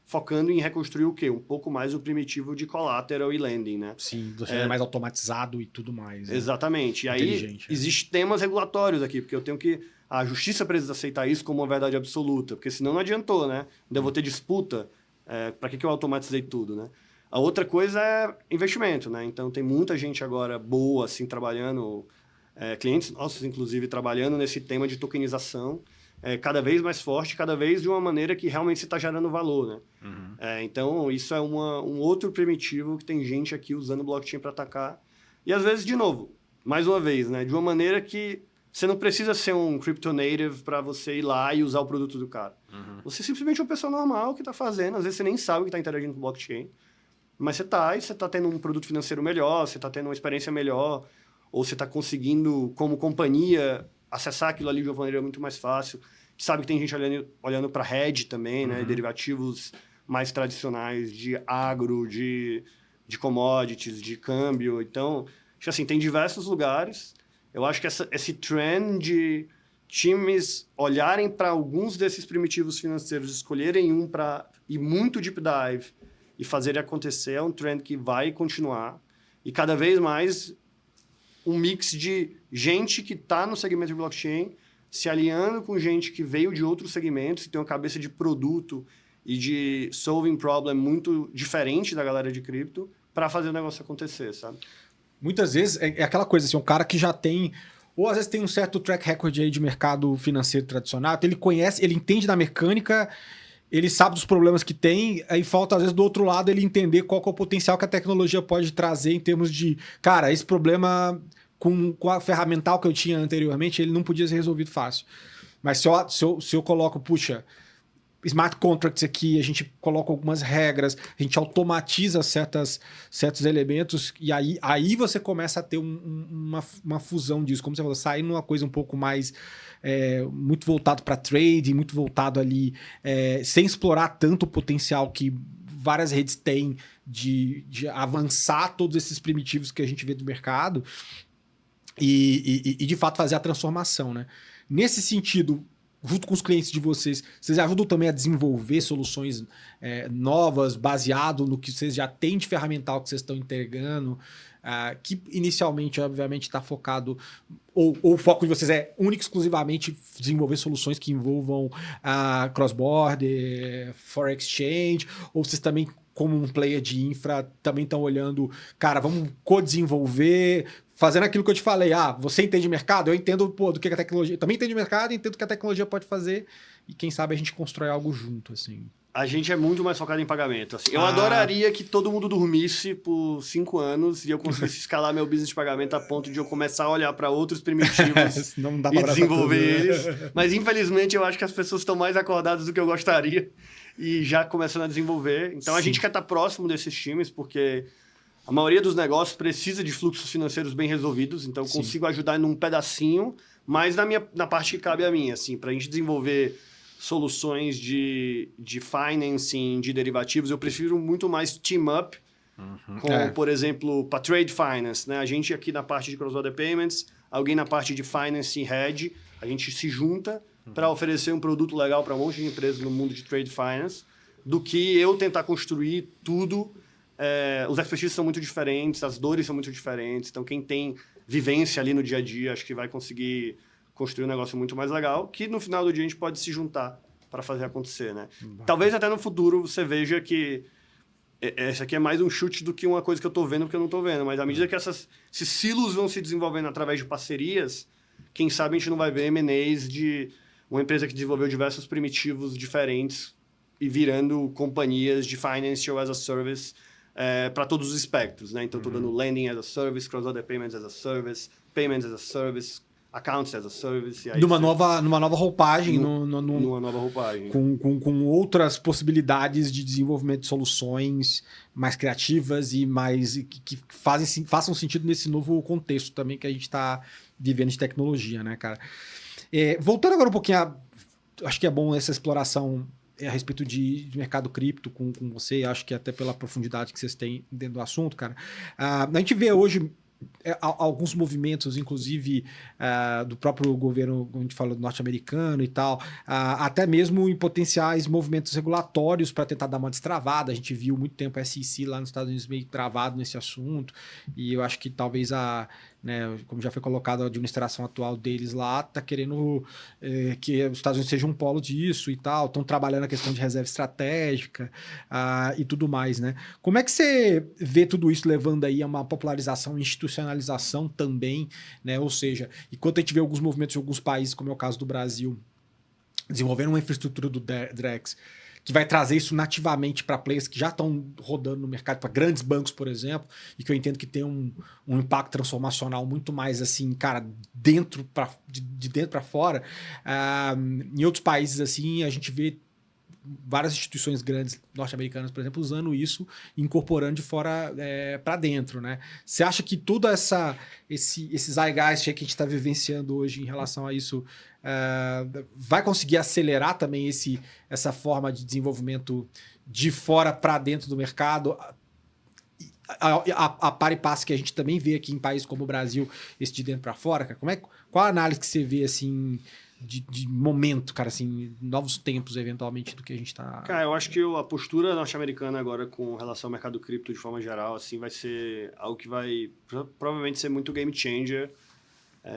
focando em reconstruir o quê? Um pouco mais o primitivo de collateral e lending, né? Sim, é mais automatizado e tudo mais. Né? Exatamente. E aí existem temas regulatórios aqui, porque eu tenho que... A justiça precisa aceitar isso como uma verdade absoluta, porque senão não adiantou, né? Ainda vou ter disputa. Para que eu automatizei tudo, né? A outra coisa é investimento, né? Então, tem muita gente agora boa, assim, trabalhando... clientes nossos, inclusive, trabalhando nesse tema de tokenização, cada vez mais forte, cada vez de uma maneira que realmente se está gerando valor, né? Então, isso é um outro primitivo que tem gente aqui usando blockchain para atacar. E, às vezes, de novo, mais uma vez, né? De uma maneira que você não precisa ser um crypto native para você ir lá e usar o produto do cara. Você simplesmente é uma pessoa normal que está fazendo, às vezes você nem sabe que está interagindo com o blockchain, mas você está tendo um produto financeiro melhor, você está tendo uma experiência melhor, ou você está conseguindo, como companhia, acessar aquilo ali de uma maneira muito mais fácil. Sabe que tem gente olhando para hedge também, né? Derivativos mais tradicionais de agro, de commodities, de câmbio. Então, assim, tem diversos lugares. Eu acho que esse trend de times olharem para alguns desses primitivos financeiros, escolherem um para ir muito deep dive e fazer acontecer, é um trend que vai continuar. E cada vez mais um mix de gente que está no segmento de blockchain se alinhando com gente que veio de outros segmentos e tem uma cabeça de produto e de solving problem muito diferente da galera de cripto para fazer o negócio acontecer, sabe? Muitas vezes é aquela coisa assim, um cara que já tem, ou às vezes tem um certo track record aí de mercado financeiro tradicional, então ele conhece, ele entende da mecânica, ele sabe dos problemas que tem, aí falta às vezes do outro lado ele entender qual que é o potencial que a tecnologia pode trazer em termos de, cara, esse problema com a ferramental que eu tinha anteriormente, ele não podia ser resolvido fácil. Mas se eu coloco, puxa, smart contracts aqui, a gente coloca algumas regras, a gente automatiza certos elementos e aí você começa a ter uma fusão disso, como você falou, sair numa coisa um pouco mais muito voltado para trade, muito voltado ali, sem explorar tanto o potencial que várias redes têm de avançar todos esses primitivos que a gente vê do mercado e de fato fazer a transformação, né? Nesse sentido, junto com os clientes de vocês ajudam também a desenvolver soluções novas, baseado no que vocês já têm de ferramental que vocês estão entregando, que inicialmente, obviamente, está focado, ou o foco de vocês é único exclusivamente desenvolver soluções que envolvam cross-border, foreign exchange, ou vocês também, como um player de infra, também estão olhando, cara, vamos co-desenvolver, fazendo aquilo que eu te falei, você entende mercado? Eu entendo do que a tecnologia... Eu também entendo mercado, entendo o que a tecnologia pode fazer e quem sabe a gente constrói algo junto, assim. A gente é muito mais focado em pagamento. Assim. Eu adoraria que todo mundo dormisse por 5 anos e eu conseguisse escalar meu business de pagamento a ponto de eu começar a olhar para outros primitivos e desenvolver eles. Mas, infelizmente, eu acho que as pessoas estão mais acordadas do que eu gostaria e já começando a desenvolver. Então, a gente quer estar próximo desses times, porque a maioria dos negócios precisa de fluxos financeiros bem resolvidos. Então, eu consigo ajudar num pedacinho, mas na parte que cabe a mim, assim, para a gente desenvolver soluções de financing, de derivativos, eu prefiro muito mais team-up, por exemplo, para trade finance. Né? A gente aqui na parte de cross-border payments, alguém na parte de finance e hedge, a gente se junta para oferecer um produto legal para um monte de empresas no mundo de trade finance, do que eu tentar construir tudo. Os expertises são muito diferentes, as dores são muito diferentes, então quem tem vivência ali no dia a dia, acho que vai conseguir construir um negócio muito mais legal, que no final do dia a gente pode se juntar para fazer acontecer, né? Talvez até no futuro você veja que esse aqui é mais um chute do que uma coisa que eu estou vendo porque eu não estou vendo, mas à medida que esses silos vão se desenvolvendo através de parcerias, quem sabe a gente não vai ver M&As de uma empresa que desenvolveu diversos primitivos diferentes e virando companhias de finance ou as a service para todos os espectros, né? Então, estou dando lending as a service, cross-border payments as a service, payments as a service, accounts as a service. Numa nova roupagem. Numa nova roupagem. Com outras possibilidades de desenvolvimento de soluções mais criativas e mais que façam sentido nesse novo contexto também que a gente está vivendo de tecnologia, né, cara? Voltando agora um pouquinho, acho que é bom essa exploração a respeito de mercado cripto com você, acho que até pela profundidade que vocês têm dentro do assunto, cara. A gente vê hoje alguns movimentos, inclusive do próprio governo, como a gente falou, norte-americano e tal, até mesmo em potenciais movimentos regulatórios para tentar dar uma destravada. A gente viu muito tempo a SEC lá nos Estados Unidos meio travado nesse assunto, e eu acho que talvez como já foi colocado, a administração atual deles lá está querendo que os Estados Unidos seja um polo disso e tal, estão trabalhando a questão de reserva estratégica e tudo mais, né? Como é que você vê tudo isso levando aí a uma popularização e institucionalização também, né? Ou seja, enquanto a gente vê alguns movimentos em alguns países, como é o caso do Brasil, desenvolvendo uma infraestrutura do Drex, que vai trazer isso nativamente para players que já estão rodando no mercado, para grandes bancos, por exemplo, e que eu entendo que tem um impacto transformacional muito mais assim, cara, de dentro para fora. Em outros países, assim, a gente vê várias instituições grandes norte-americanas, por exemplo, usando isso e incorporando de fora para dentro, né? Você acha que todo esse zeitgeist que a gente está vivenciando hoje em relação a isso vai conseguir acelerar também essa forma de desenvolvimento de fora para dentro do mercado? A par e passo que a gente também vê aqui em países como o Brasil, esse de dentro para fora, cara, qual a análise que você vê assim de momento, cara, assim, novos tempos, eventualmente, do que a gente tá... Cara, eu acho que a postura norte-americana agora com relação ao mercado cripto de forma geral, assim, vai ser algo que vai provavelmente ser muito game changer.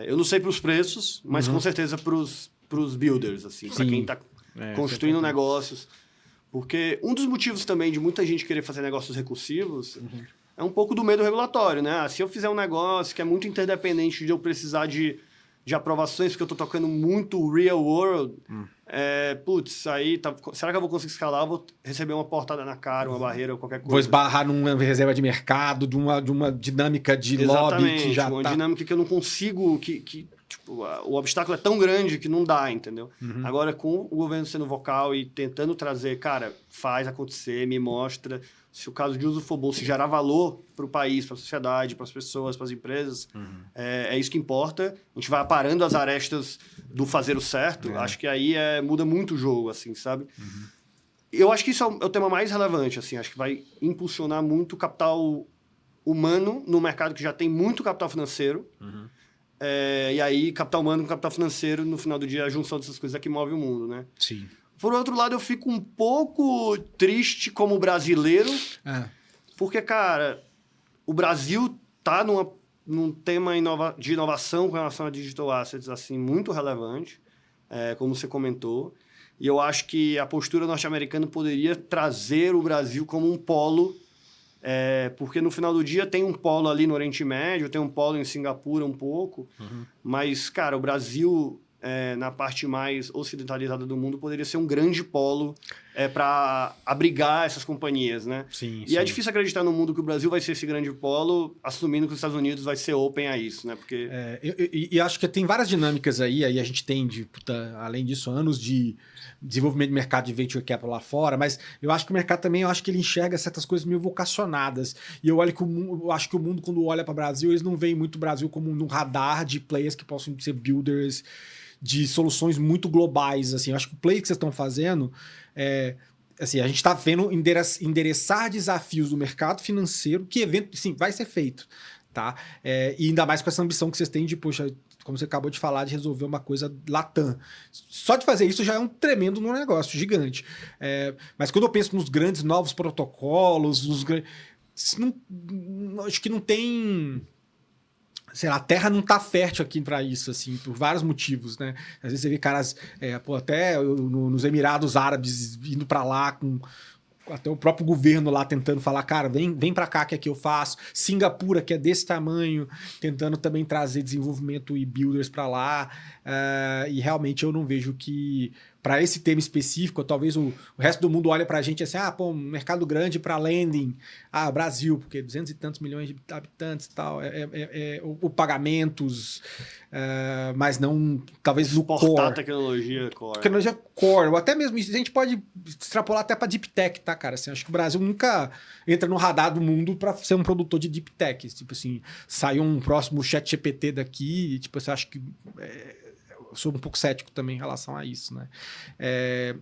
Eu não sei para os preços, mas com certeza para os builders, assim, para quem está construindo negócios. Porque um dos motivos também de muita gente querer fazer negócios recursivos é um pouco do medo regulatório, né? Se eu fizer um negócio que é muito interdependente de eu precisar de aprovações, porque eu estou tocando muito real world, aí será que eu vou conseguir escalar? Eu vou receber uma portada na cara, uma barreira ou qualquer coisa. Vou esbarrar numa reserva de mercado, de uma dinâmica de lobby que já uma dinâmica que eu não consigo, tipo, o obstáculo é tão grande que não dá, entendeu? Agora, com o governo sendo vocal e tentando trazer, cara, faz acontecer, me mostra, se o caso de uso for bom, se gerar valor para o país, para a sociedade, para as pessoas, para as empresas, é isso que importa. A gente vai aparando as arestas do fazer o certo, acho que aí muda muito o jogo, assim, sabe? Eu acho que isso é o tema mais relevante, assim, acho que vai impulsionar muito o capital humano no mercado que já tem muito capital financeiro. E aí, capital humano com capital financeiro, no final do dia, a junção dessas coisas é que move o mundo, né? Sim. Por outro lado, eu fico um pouco triste como brasileiro, porque, cara, o Brasil tá num tema de inovação com relação a digital assets, assim, muito relevante, como você comentou, e eu acho que a postura norte-americana poderia trazer o Brasil como um polo, porque no final do dia tem um polo ali no Oriente Médio, tem um polo em Singapura um pouco, mas, cara, o Brasil... na parte mais ocidentalizada do mundo, poderia ser um grande polo para abrigar essas companhias, né? Sim, e é difícil acreditar no mundo que o Brasil vai ser esse grande polo, assumindo que os Estados Unidos vai ser open a isso, né? Porque... E acho que tem várias dinâmicas aí a gente tem, além disso, anos de desenvolvimento de mercado de venture capital lá fora, mas eu acho que o mercado também, eu acho que ele enxerga certas coisas meio vocacionadas. E eu acho que o mundo, quando olha para o Brasil, eles não veem muito o Brasil como um radar de players que possam ser builders de soluções muito globais. Assim. Eu acho que o play que vocês estão fazendo assim, a gente está vendo endereçar desafios do mercado financeiro, que evento, sim, vai ser feito. Tá? E ainda mais com essa ambição que vocês têm de, poxa, como você acabou de falar, de resolver uma coisa latam. Só de fazer isso já é um tremendo negócio, gigante. Mas quando eu penso nos grandes novos protocolos, acho que não tem... Sei lá, a terra não tá fértil aqui para isso, assim, por vários motivos, né? Às vezes você vê caras, até nos Emirados Árabes indo para lá com até o próprio governo lá tentando falar, cara, vem para cá que aqui eu faço. Singapura, que é desse tamanho, tentando também trazer desenvolvimento e builders para lá. E realmente eu não vejo que, para esse tema específico, talvez o resto do mundo olha para a gente assim, mercado grande para lending. Brasil, porque 200 e tantos milhões de habitantes e tal. O pagamentos, mas não, talvez no core. Tecnologia core. Tecnologia core, ou até mesmo isso, a gente pode extrapolar até para deep tech, tá, cara? Assim, acho que o Brasil nunca entra no radar do mundo para ser um produtor de deep tech. Tipo assim, saiu um próximo chat GPT daqui, e tipo, você acha que... eu sou um pouco cético também em relação a isso, né?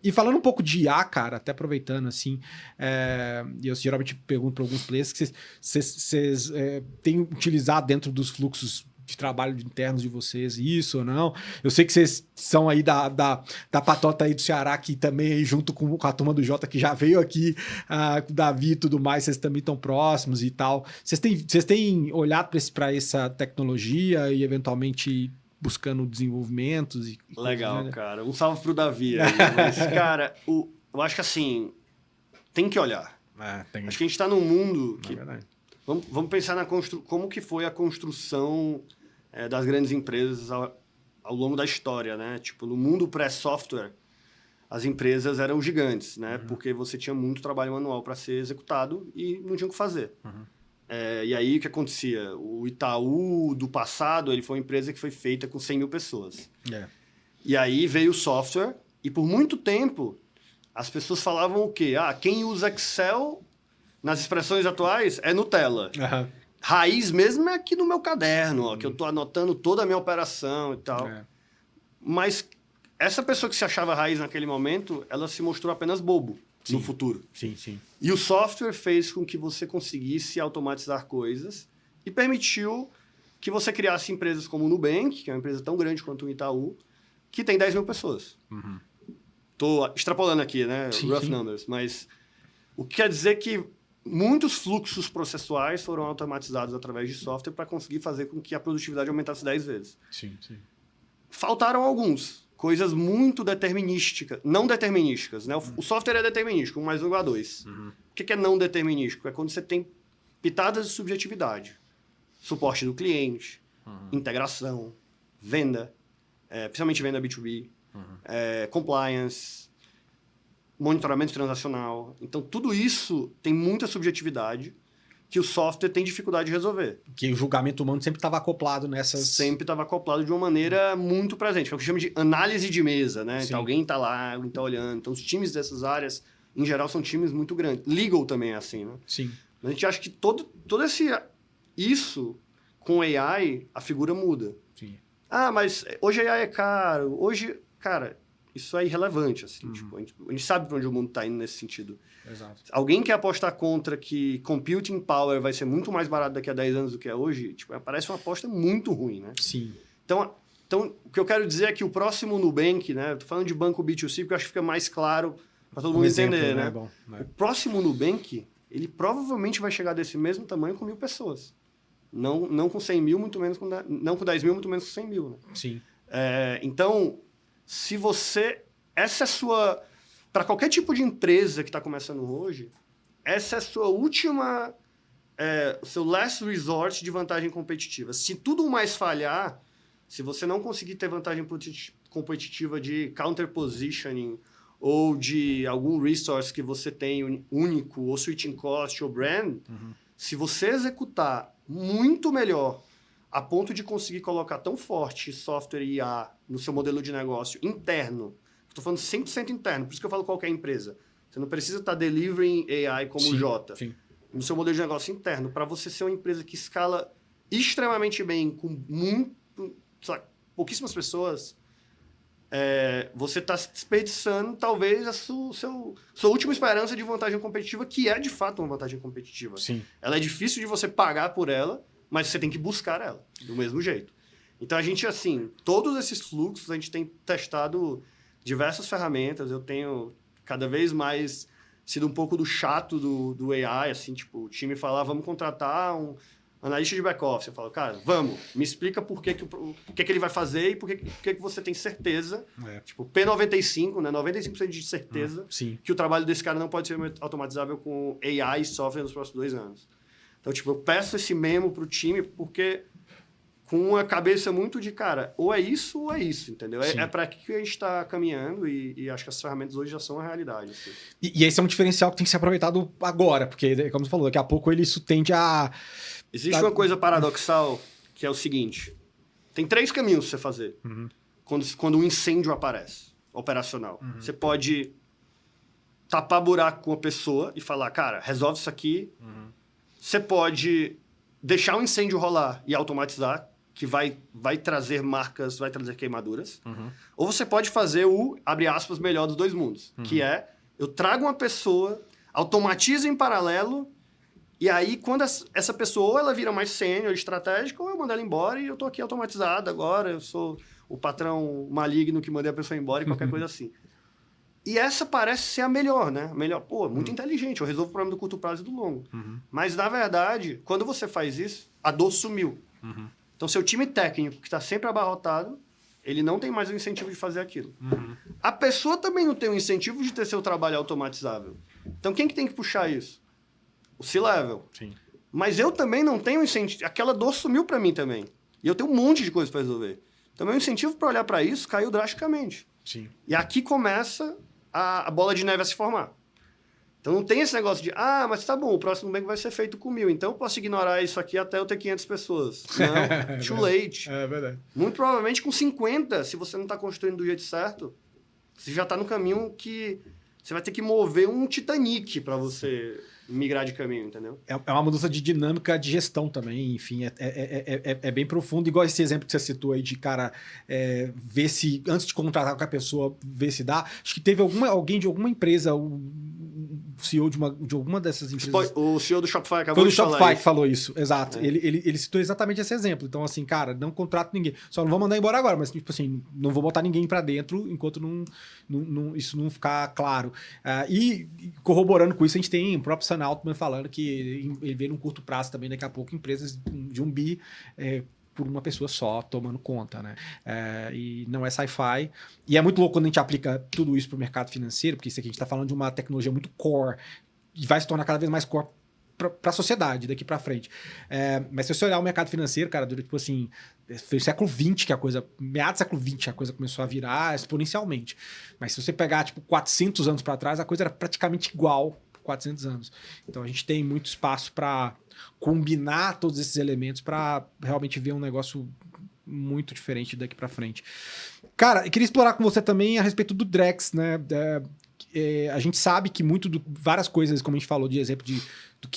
E falando um pouco de IA, cara, até aproveitando, assim, eu geralmente pergunto para alguns players que vocês têm utilizado dentro dos fluxos de trabalho internos de vocês, isso ou não? Eu sei que vocês são aí da patota aí do Ceará, que também aí junto com a turma do Jota, que já veio aqui, com o Davi e tudo mais, vocês também estão próximos e tal. Vocês têm olhado para essa tecnologia e eventualmente buscando desenvolvimentos? Legal, cara. Um salve pro Davi aí. Mas, cara, eu acho que assim, tem que olhar. Acho que a gente tá num mundo que... Vamos pensar como que foi a construção das grandes empresas ao longo da história, né? Tipo, no mundo pré-software, as empresas eram gigantes, né? Uhum. Porque você tinha muito trabalho manual para ser executado e não tinha o que fazer. Uhum. E aí, o que acontecia? O Itaú do passado, ele foi uma empresa que foi feita com 100 mil pessoas. E aí veio o software e, por muito tempo, as pessoas falavam o quê? Quem usa Excel... nas expressões atuais, é Nutella. Uhum. Raiz mesmo é aqui no meu caderno, que eu estou anotando toda a minha operação e tal. Mas essa pessoa que se achava raiz naquele momento, ela se mostrou apenas bobo no futuro. Sim, sim. E o software fez com que você conseguisse automatizar coisas e permitiu que você criasse empresas como o Nubank, que é uma empresa tão grande quanto o Itaú, que tem 10 mil pessoas. Estou extrapolando aqui, né? Rough numbers. Mas o que quer dizer que muitos fluxos processuais foram automatizados através de software para conseguir fazer com que a produtividade aumentasse 10 vezes. Sim. Faltaram alguns. Coisas muito determinísticas. Não determinísticas, né? O software é determinístico, 1 mais 1 igual a 2. O que é não determinístico? É quando você tem pitadas de subjetividade. Suporte do cliente, integração, venda, principalmente venda B2B, compliance, monitoramento transacional. Então, tudo isso tem muita subjetividade que o software tem dificuldade de resolver. Que o julgamento humano sempre estava acoplado nessas... Sempre estava acoplado de uma maneira muito presente, que é o que chama de análise de mesa, né? Então, alguém está lá, alguém está olhando. Então, os times dessas áreas, em geral, são times muito grandes. Legal também é assim, né? Sim. A gente acha que todo isso, com AI, a figura muda. Sim. Mas hoje AI é caro. Hoje, cara... Isso é irrelevante, assim. Tipo, a gente sabe para onde o mundo está indo nesse sentido. Exato. Alguém quer apostar contra que computing power vai ser muito mais barato daqui a 10 anos do que é hoje, tipo, parece uma aposta muito ruim, né? Sim. Então, o que eu quero dizer é que o próximo Nubank, né? Eu tô falando de banco B2C porque eu acho que fica mais claro para todo mundo entender, né? Bom, né? O próximo Nubank, ele provavelmente vai chegar desse mesmo tamanho com 1.000 pessoas. Não com 100 mil, muito menos não com 10 mil, muito menos com 100 mil, né? Sim. Então... Se você... Essa é a sua... Para qualquer tipo de empresa que está começando hoje, essa é a sua última... o seu last resort de vantagem competitiva. Se tudo mais falhar, se você não conseguir ter vantagem competitiva de counter positioning ou de algum resource que você tem único, ou switching cost, ou brand, se você executar muito melhor a ponto de conseguir colocar tão forte software e IA no seu modelo de negócio interno, estou falando 100% interno, por isso que eu falo qualquer empresa. Você não precisa estar delivering AI como o Jota. Sim. No seu modelo de negócio interno, para você ser uma empresa que escala extremamente bem, com pouquíssimas pessoas, você está desperdiçando talvez a sua última esperança de vantagem competitiva, que é de fato uma vantagem competitiva. Sim. Ela é difícil de você pagar por ela, mas você tem que buscar ela, do mesmo jeito. Então, a gente, assim, todos esses fluxos, a gente tem testado diversas ferramentas. Eu tenho cada vez mais sido um pouco do chato do AI, assim, tipo, o time fala, vamos contratar um analista de back-office. Eu falo, cara, vamos, me explica o que ele vai fazer e por que você tem certeza. Tipo, P95, né, 95% de certeza que o trabalho desse cara não pode ser automatizável com AI e software nos próximos 2 anos. Então, tipo, eu peço esse memo pro time porque com uma cabeça muito de, cara, ou é isso, entendeu? É para que a gente está caminhando e acho que as ferramentas hoje já são a realidade. Assim. E esse é um diferencial que tem que ser aproveitado agora, porque, como você falou, daqui a pouco isso tende a... Existe uma coisa paradoxal que é o seguinte, tem 3 caminhos pra você fazer quando um incêndio aparece, operacional. Você pode tapar buraco com a pessoa e falar, cara, resolve isso aqui. Você pode deixar o incêndio rolar e automatizar, que vai trazer marcas, vai trazer queimaduras. Ou você pode fazer o, abre aspas, melhor dos 2 mundos, que é, eu trago uma pessoa, automatizo em paralelo, e aí quando essa pessoa ou ela vira mais sênior, estratégica, ou eu mando ela embora e eu tô aqui automatizado agora, eu sou o patrão maligno que mandei a pessoa embora e qualquer coisa assim. E essa parece ser a melhor, né? A melhor, muito inteligente, eu resolvo o problema do curto prazo e do longo. Mas, na verdade, quando você faz isso, a dor sumiu. Então, seu time técnico, que está sempre abarrotado, ele não tem mais o incentivo de fazer aquilo. A pessoa também não tem o incentivo de ter seu trabalho automatizável. Então, quem que tem que puxar isso? O C-Level. Mas eu também não tenho incentivo. Aquela dor sumiu para mim também. E eu tenho um monte de coisa para resolver. Então, meu incentivo para olhar para isso caiu drasticamente. E aqui começa a bola de neve a se formar. Então, não tem esse negócio de, mas tá bom, o próximo banco vai ser feito com 1000, então eu posso ignorar isso aqui até eu ter 500 pessoas. Não, too late. É verdade. Muito provavelmente com 50, se você não está construindo do jeito certo, você já está no caminho que você vai ter que mover um Titanic para você migrar de caminho, entendeu? É uma mudança de dinâmica de gestão também, enfim, é bem profundo, igual esse exemplo que você citou aí de, cara, ver se, antes de contratar com a pessoa, ver se dá. Acho que teve alguém de alguma empresa, o CEO de alguma dessas empresas... O CEO do Shopify acabou de falar isso. Foi do Shopify que falou isso, exato. Ele citou exatamente esse exemplo. Então, assim, cara, não contrato ninguém. Só não vou mandar embora agora, mas, tipo assim, não vou botar ninguém pra dentro enquanto isso não ficar claro. E corroborando com isso, a gente tem o próprio Sam Altman falando que ele vê num curto prazo também, daqui a pouco, empresas de 1 bi por uma pessoa só tomando conta, né? E não é sci-fi. E é muito louco quando a gente aplica tudo isso para o mercado financeiro, porque isso aqui a gente está falando de uma tecnologia muito core e vai se tornar cada vez mais core para a sociedade daqui para frente. Mas se você olhar o mercado financeiro, cara, tipo assim, foi o século XX que a coisa, meados do século XX, a coisa começou a virar exponencialmente. Mas se você pegar, tipo, 400 anos para trás, a coisa era praticamente igual 400 anos. Então a gente tem muito espaço para combinar todos esses elementos para realmente ver um negócio muito diferente daqui para frente. Cara, eu queria explorar com você também a respeito do Drex, né? A gente sabe que várias coisas, como a gente falou de exemplo do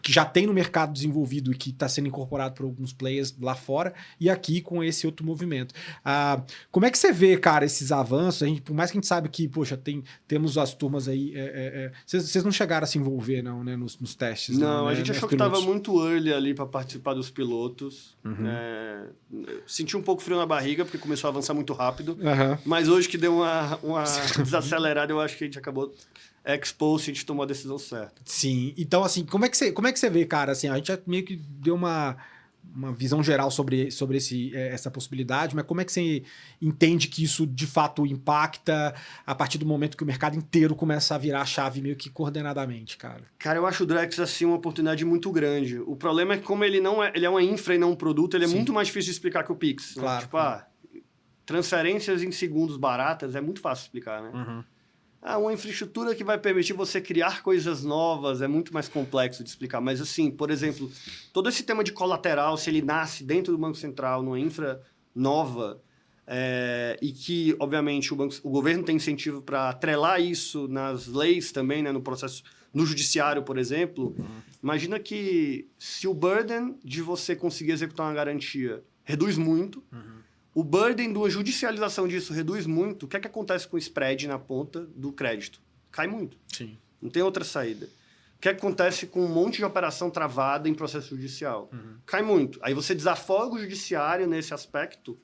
que já tem no mercado desenvolvido e que está sendo incorporado por alguns players lá fora, e aqui com esse outro movimento. Como é que você vê, cara, esses avanços? Por mais que a gente sabe que, poxa, temos as turmas aí... Vocês não chegaram a se envolver, não, né, nos testes? Não, né, a gente achou que estava muito early ali para participar dos pilotos. Senti um pouco frio na barriga, porque começou a avançar muito rápido. Mas hoje que deu uma desacelerada, eu acho que a gente acabou... Expose, a gente tomou a decisão certa. Sim, então assim, como é que você vê, cara? Assim, a gente já meio que deu uma visão geral sobre essa possibilidade, mas como é que você entende que isso de fato impacta a partir do momento que o mercado inteiro começa a virar a chave meio que coordenadamente, cara? Cara, eu acho o Drex assim uma oportunidade muito grande. O problema é que como ele é uma infra e não um produto, ele é muito mais difícil de explicar que o Pix. Claro. Né? Tipo, transferências em segundos baratas é muito fácil de explicar, né? uma infraestrutura que vai permitir você criar coisas novas é muito mais complexo de explicar. Mas, assim, por exemplo, todo esse tema de colateral, se ele nasce dentro do Banco Central, numa infra nova, e que, obviamente, o governo tem incentivo para atrelar isso nas leis também, né, no processo, no judiciário, por exemplo, imagina que se o burden de você conseguir executar uma garantia reduz muito, o burden de uma judicialização disso reduz muito, o que é que acontece com o spread na ponta do crédito? Cai muito. Sim. Não tem outra saída. O que acontece com um monte de operação travada em processo judicial? Cai muito. Aí você desafoga o judiciário nesse aspecto,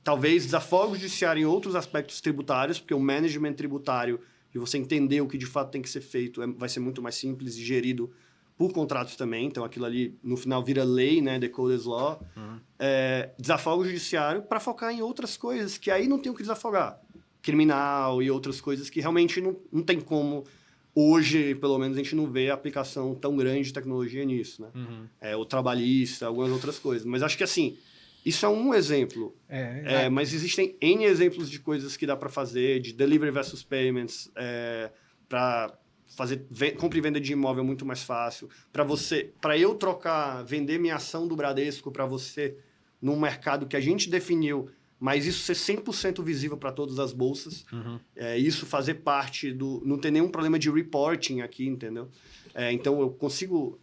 talvez desafoga o judiciário em outros aspectos tributários, porque o management tributário, e você entender o que de fato tem que ser feito, vai ser muito mais simples e gerido por contratos também, então aquilo ali no final vira lei, né, the code is law, desafoga o judiciário para focar em outras coisas que aí não tem o que desafogar, criminal e outras coisas que realmente não tem como, hoje pelo menos a gente não vê a aplicação tão grande de tecnologia nisso, né? O trabalhista, algumas outras coisas, mas acho que assim, isso é um exemplo, mas existem N exemplos de coisas que dá para fazer, de delivery versus payments, para fazer compra e venda de imóvel muito mais fácil. Para eu vender minha ação do Bradesco para você num mercado que a gente definiu, mas isso ser 100% visível para todas as bolsas. Isso fazer parte do... Não ter nenhum problema de reporting aqui, entendeu? Então, eu consigo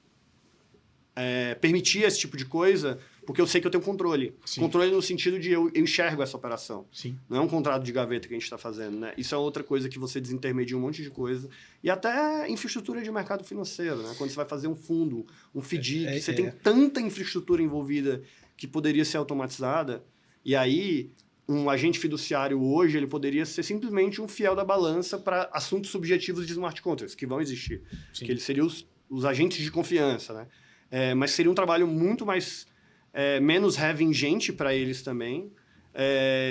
permitir esse tipo de coisa porque eu sei que eu tenho controle. Sim. Controle no sentido de eu enxergo essa operação. Sim. Não é um contrato de gaveta que a gente está fazendo, né? Isso é outra coisa que você desintermedia um monte de coisa. E até infraestrutura de mercado financeiro, né? Quando você vai fazer um fundo, um FDIC, você tem tanta infraestrutura envolvida que poderia ser automatizada. E aí, um agente fiduciário hoje, ele poderia ser simplesmente um fiel da balança para assuntos subjetivos de smart contracts, que vão existir. Sim. Que eles seriam os agentes de confiança, né? Mas seria um trabalho muito mais... menos heavy em gente para eles também,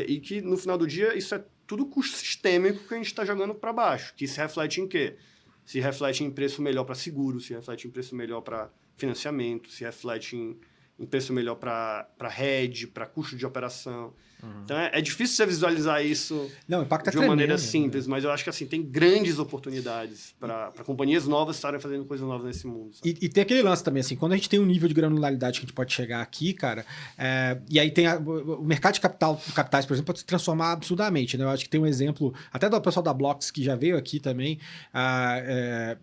e que, no final do dia, isso é tudo custo sistêmico que a gente está jogando para baixo, que se reflete em quê? Se reflete em preço melhor para seguro, se reflete em preço melhor para financiamento, se reflete em preço melhor para hedge, para custo de operação. Então, é difícil você visualizar isso de uma maneira simples, mas eu acho que assim, tem grandes oportunidades para companhias novas estarem fazendo coisas novas nesse mundo. E tem aquele lance também, assim, quando a gente tem um nível de granularidade que a gente pode chegar aqui, cara, e aí tem o mercado de capitais, por exemplo, pode se transformar absurdamente, né? Eu acho que tem um exemplo, até do pessoal da Blocks, que já veio aqui também,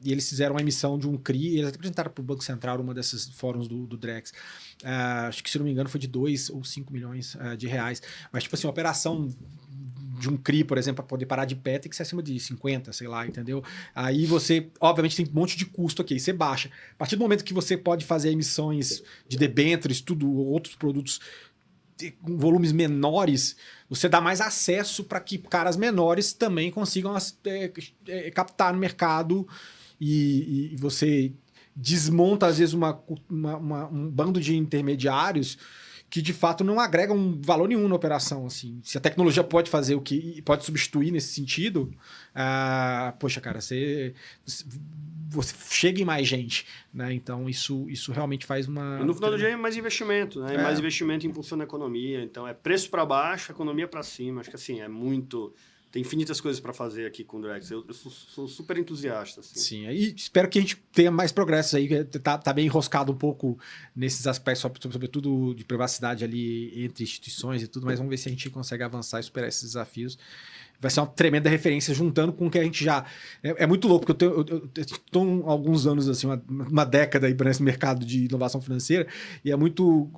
e eles fizeram uma emissão de um CRI, eles até apresentaram para o Banco Central numa desses fóruns do Drex. Acho que, se não me engano, foi de 2 ou 5 milhões de reais. Mas, tipo assim, uma operação de um CRI, por exemplo, para poder parar de pé, tem que ser acima de 50, sei lá, entendeu? Aí você, obviamente, tem um monte de custo aqui, aí você baixa. A partir do momento que você pode fazer emissões de debêntures, tudo, outros produtos com volumes menores, você dá mais acesso para que caras menores também consigam captar no mercado e você desmonta, às vezes, um bando de intermediários que, de fato, não agregam valor nenhum na operação. Assim. Se a tecnologia pode fazer o que pode substituir nesse sentido, poxa, cara, você chega em mais gente, né? Então, isso realmente faz uma... No final do dia é mais investimento, né? Mais investimento impulsiona a economia. Então, é preço para baixo, economia para cima. Acho que, assim, é muito... Tem infinitas coisas para fazer aqui com o Drex. Eu sou super entusiasta. Assim. Sim, e espero que a gente tenha mais progressos aí. Tá bem enroscado um pouco nesses aspectos, sobretudo de privacidade ali entre instituições e tudo, mas vamos ver se a gente consegue avançar e superar esses desafios. Vai ser uma tremenda referência, juntando com o que a gente já... É muito louco, porque eu estou há alguns anos, assim, uma década aí nesse mercado de inovação financeira, e é muito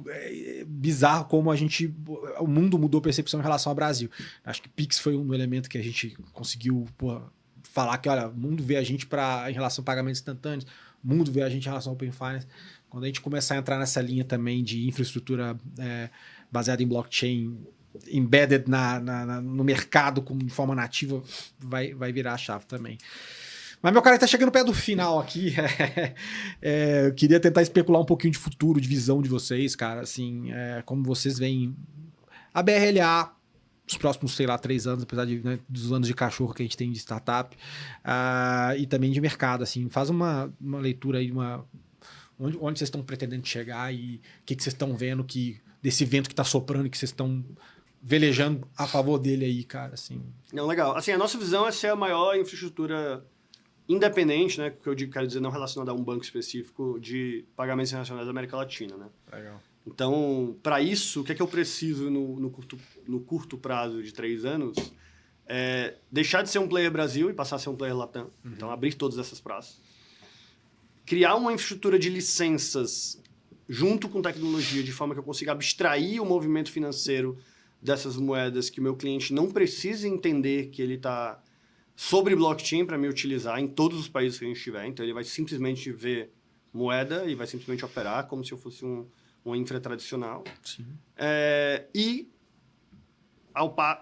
bizarro como o mundo mudou a percepção em relação ao Brasil. Acho que Pix foi um elemento que a gente conseguiu falar que, olha, o mundo vê a gente em relação a pagamentos instantâneos, o mundo vê a gente em relação ao Open Finance. Quando a gente começar a entrar nessa linha também de infraestrutura baseada em blockchain, embedded no mercado de forma nativa, vai virar a chave também. Mas, meu cara, está chegando perto do final aqui. Eu queria tentar especular um pouquinho de futuro, de visão de vocês, cara. Assim, como vocês veem a BRLA nos próximos, sei lá, 3 anos, apesar dos anos de cachorro que a gente tem de startup, e também de mercado. Assim, faz uma leitura aí, onde vocês estão pretendendo chegar e o que vocês estão vendo desse vento que está soprando e que vocês estão velejando a favor dele aí, cara, assim. Não, legal. Assim, a nossa visão é ser a maior infraestrutura independente, né? Que eu quero dizer, não relacionada a um banco específico de pagamentos internacionais da América Latina, né? Legal. Então, para isso, o que é que eu preciso no curto prazo de 3 anos? É deixar de ser um player Brasil e passar a ser um player Latam. Então, abrir todas essas praças. Criar uma infraestrutura de licenças junto com tecnologia, de forma que eu consiga abstrair o movimento financeiro dessas moedas, que o meu cliente não precisa entender que ele está sobre blockchain para me utilizar em todos os países que a gente estiver. Então, ele vai simplesmente ver moeda e vai simplesmente operar como se eu fosse uma infra tradicional. Sim. E,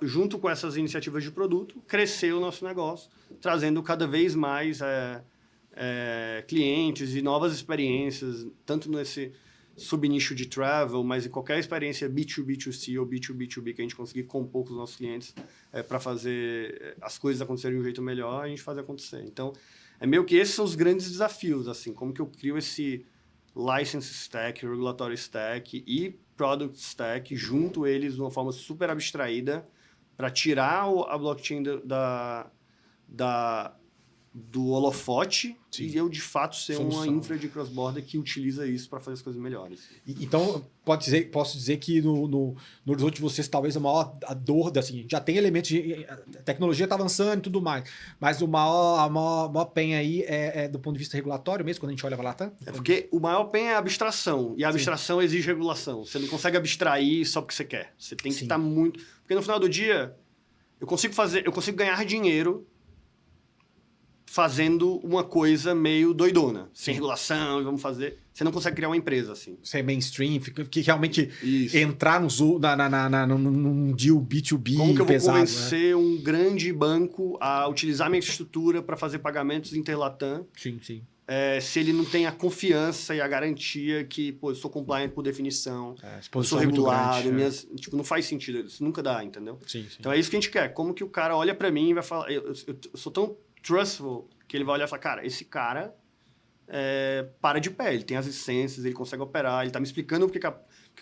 junto com essas iniciativas de produto, crescer o nosso negócio, trazendo cada vez mais clientes e novas experiências, tanto nesse subnicho de travel, mas em qualquer experiência B2B2C ou B2B2B que a gente conseguir compor com os nossos clientes para fazer as coisas acontecerem de um jeito melhor, a gente faz acontecer. Então, meio que esses são os grandes desafios, assim, como que eu crio esse license stack, regulatory stack e product stack, junto eles de uma forma super abstraída para tirar a blockchain do holofote. Sim. E eu, de fato, ser uma infra de cross-border que utiliza isso para fazer as coisas melhores. Então, posso dizer que no horizonte de vocês, talvez a dor, assim, já tem elementos de... A tecnologia está avançando e tudo mais, mas a maior pain aí é do ponto de vista regulatório mesmo, quando a gente olha para lá, tá? Porque o maior pain é a abstração, e a abstração exige regulação. Você não consegue abstrair só porque você quer. Você tem que estar muito... Porque no final do dia, eu consigo ganhar dinheiro fazendo uma coisa meio doidona, sem regulação, vamos fazer... Você não consegue criar uma empresa assim. Ser mainstream, que realmente entrar num deal B2B Como que eu pesado, vou convencer um grande banco a utilizar minha infraestrutura para fazer pagamentos interlatam? Sim. Se ele não tem a confiança e a garantia que, eu sou compliant por definição, eu sou regulado, não faz sentido, isso nunca dá, entendeu? Sim. Então é isso que a gente quer. Como que o cara olha para mim e vai falar... Eu sou tão trustful que ele vai olhar e falar, cara, esse cara para de pé, ele tem as licenças, ele consegue operar, ele tá me explicando porque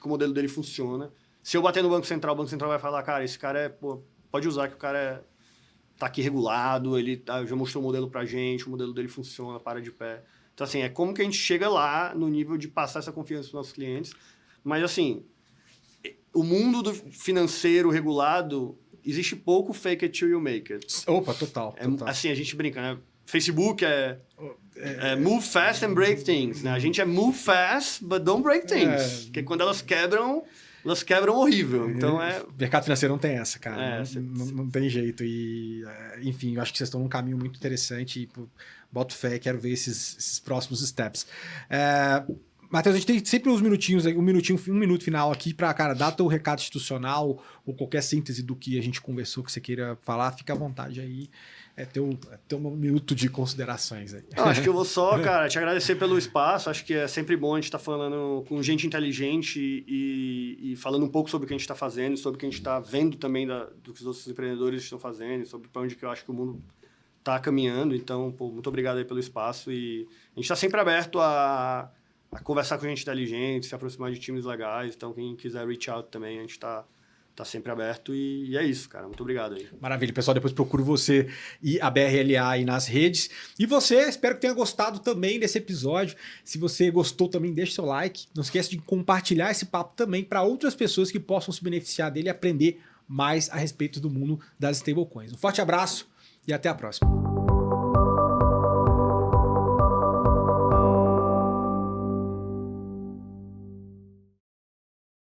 o modelo dele funciona. Se eu bater no Banco Central, o Banco Central vai falar, cara, esse cara pode usar que o cara tá aqui regulado, ele já mostrou o modelo pra gente, o modelo dele funciona, para de pé. Então, assim, é como que a gente chega lá no nível de passar essa confiança pros nossos clientes. Mas, assim, o mundo do financeiro regulado, existe pouco fake it till you make it. Opa, total. Assim, a gente brinca, né? Facebook move fast and break things, né? A gente move fast, but don't break things. Porque quando elas quebram horrível. Então O mercado financeiro não tem essa, cara. Não tem jeito. E, enfim, eu acho que vocês estão num caminho muito interessante. E, boto fé, quero ver esses próximos steps. Matheus, a gente tem sempre uns minutinhos, um minuto final aqui para, cara, dar teu recado institucional ou qualquer síntese do que a gente conversou que você queira falar, fica à vontade aí. Teu um minuto de considerações aí. Acho que eu vou só, cara, te agradecer pelo espaço. Acho que é sempre bom a gente estar falando com gente inteligente e falando um pouco sobre o que a gente está fazendo, sobre o que a gente está vendo também do que os outros empreendedores estão fazendo, sobre para onde que eu acho que o mundo está caminhando. Então, muito obrigado aí pelo espaço. E a gente está sempre aberto a conversar com gente inteligente, se aproximar de times legais. Então, quem quiser reach out também, a gente está sempre aberto e é isso, cara. Muito obrigado aí. Maravilha, pessoal. Depois procuro você e a BRLA aí nas redes. E você, espero que tenha gostado também desse episódio. Se você gostou também, deixa seu like. Não esquece de compartilhar esse papo também para outras pessoas que possam se beneficiar dele e aprender mais a respeito do mundo das stablecoins. Um forte abraço e até a próxima.